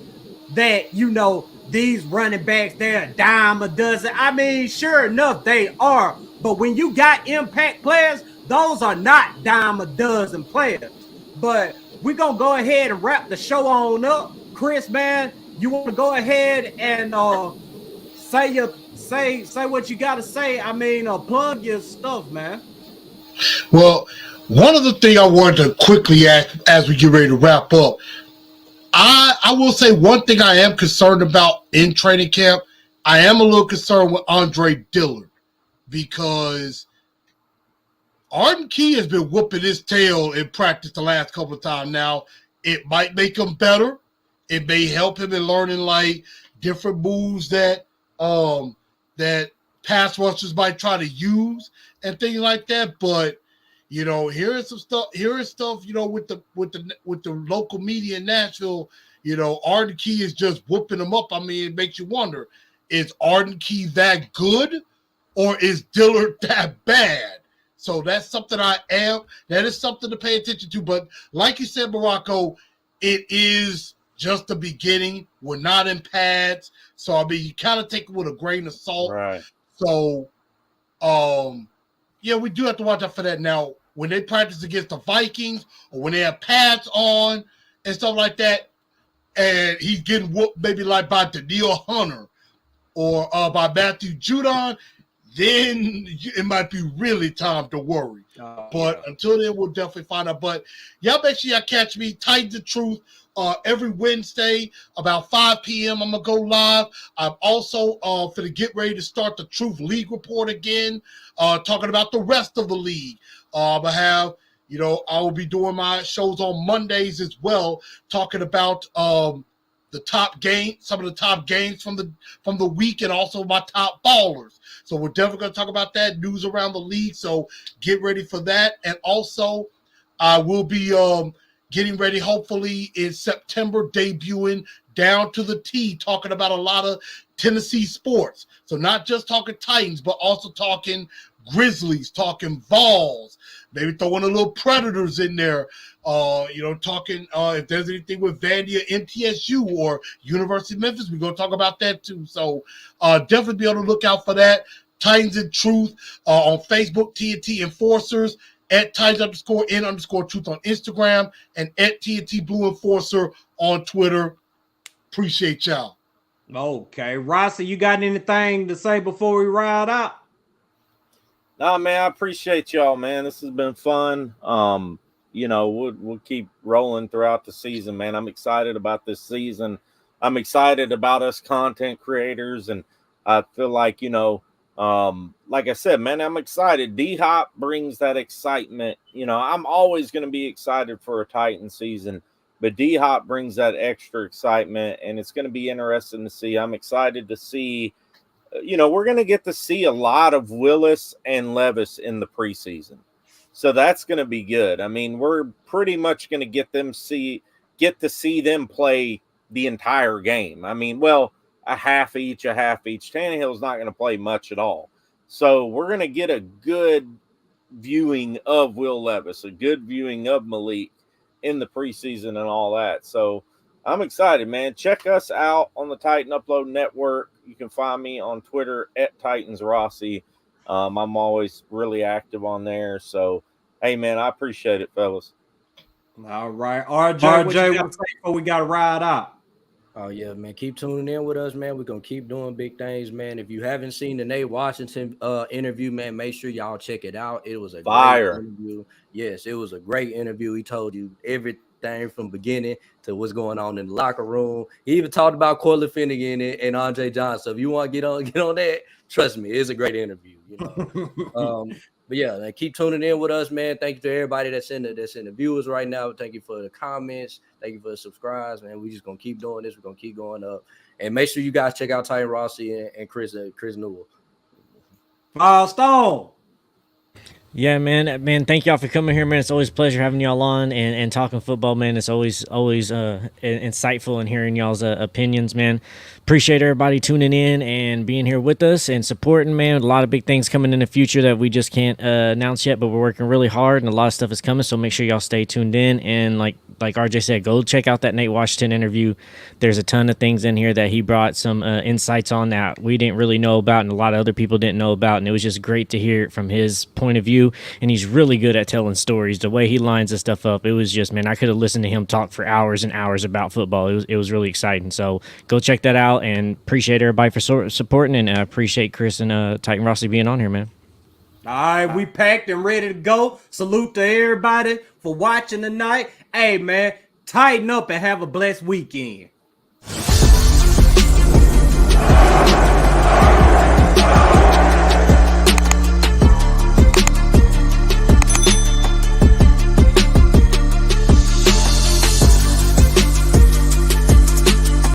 that, you know, these running backs, they're a dime a dozen. I mean, sure enough, they are. But when you got impact players, those are not dime a dozen players. But we're going to go ahead and wrap the show on up. Chris, man, you want to go ahead and say what you got to say? I mean, plug your stuff, man. Well, one of the things I wanted to quickly ask as we get ready to wrap up, I will say one thing I am concerned about in training camp. I am a little concerned with Andre Dillard because Arden Key has been whooping his tail in practice the last couple of times now. It might make him better. It may help him in learning like different moves that that pass rushers might try to use and things like that. But you know, here is stuff, you know, with the local media in Nashville, you know, Arden Key is just whooping them up. I mean, it makes you wonder, is Arden Key that good or is Dillard that bad? So that's something that is something to pay attention to. But like you said, Morocco, it is just the beginning. We're not in pads. So, I mean, you kind of take it with a grain of salt. Right. So, yeah, we do have to watch out for that. Now, when they practice against the Vikings or when they have pads on and stuff like that, and he's getting whooped maybe like by Danielle Hunter or by Matthew Judon, then it might be really time to worry. But until then, we'll definitely find out. But y'all make sure y'all catch me, Titans the Truth, every Wednesday about 5 p.m. I'm going to go live. I'm also going to get ready to start the Truth League Report again, talking about the rest of the league. I have, you know, I will be doing my shows on Mondays as well, talking about the top game, some of the top games from the week, and also my top ballers. So we're definitely going to talk about that, news around the league. So get ready for that. And also, I will be getting ready, hopefully in September, debuting Down to the T, talking about a lot of Tennessee sports. So not just talking Titans, but also talking Grizzlies, talking Vols, maybe throwing a little Predators in there. You know, talking if there's anything with Vandy, MTSU, or University of Memphis, we're going to talk about that too. So definitely be on the lookout for that. Titans and Truth on Facebook, TNT Enforcers, at Titans_N_Truth on Instagram, and at TNT Blue Enforcer on Twitter. Appreciate y'all. Okay. Rossi, you got anything to say before we ride out? Nah, man, I appreciate y'all, man. This has been fun. You know, we'll keep rolling throughout the season, man. I'm excited about this season. I'm excited about us content creators, and I feel like, you know, like I said, man, I'm excited. D-Hop brings that excitement. You know, I'm always going to be excited for a Titan season, but D-Hop brings that extra excitement, and it's going to be interesting to see. I'm excited to see, you know, we're going to get to see a lot of Willis and Levis in the preseason. So that's going to be good. I mean, we're pretty much going to get to see them play the entire game. I mean, well, a half each. Tannehill's not going to play much at all. So we're going to get a good viewing of Will Levis, a good viewing of Malik in the preseason and all that. So I'm excited, man. Check us out on the Titan Upload Network. You can find me on Twitter at Titans Rossi. I'm always really active on there. So, hey, man, I appreciate it, fellas. All right. RJ, what you got to say before we got to ride out? Oh yeah, man. Keep tuning in with us, man. We're gonna keep doing big things, man. If you haven't seen the Nate Washington interview, man, make sure y'all check it out. It was a great interview. Yes, it was a great interview. He told you everything from beginning to what's going on in the locker room. He even talked about Corley Finnegan and Andre Johnson. So if you want to get on that, trust me, it's a great interview, you know. But yeah, man, keep tuning in with us, man. Thank you to everybody that's in the viewers right now. Thank you for the comments. Thank you for the subscribes, man. We just gonna keep doing this. We're gonna keep going up, and make sure you guys check out Titan Rossi and Chris Newell. Stone. Yeah, man. Thank y'all for coming here, man. It's always a pleasure having y'all on and talking football, man. It's always insightful and hearing y'all's opinions, man. Appreciate everybody tuning in and being here with us and supporting, man. A lot of big things coming in the future that we just can't announce yet, but we're working really hard and a lot of stuff is coming. So make sure y'all stay tuned in. And like RJ said, go check out that Nate Washington interview. There's a ton of things in here that he brought some insights on that we didn't really know about and a lot of other people didn't know about. And it was just great to hear it from his point of view. And he's really good at telling stories. The way he lines this stuff up, it was just, man, I could have listened to him talk for hours and hours about football. It was really exciting. So go check that out and appreciate everybody for supporting and appreciate Chris and Titan Rossi being on here, man. All right, we packed and ready to go. Salute to everybody for watching tonight. Hey, man, tighten up and have a blessed weekend.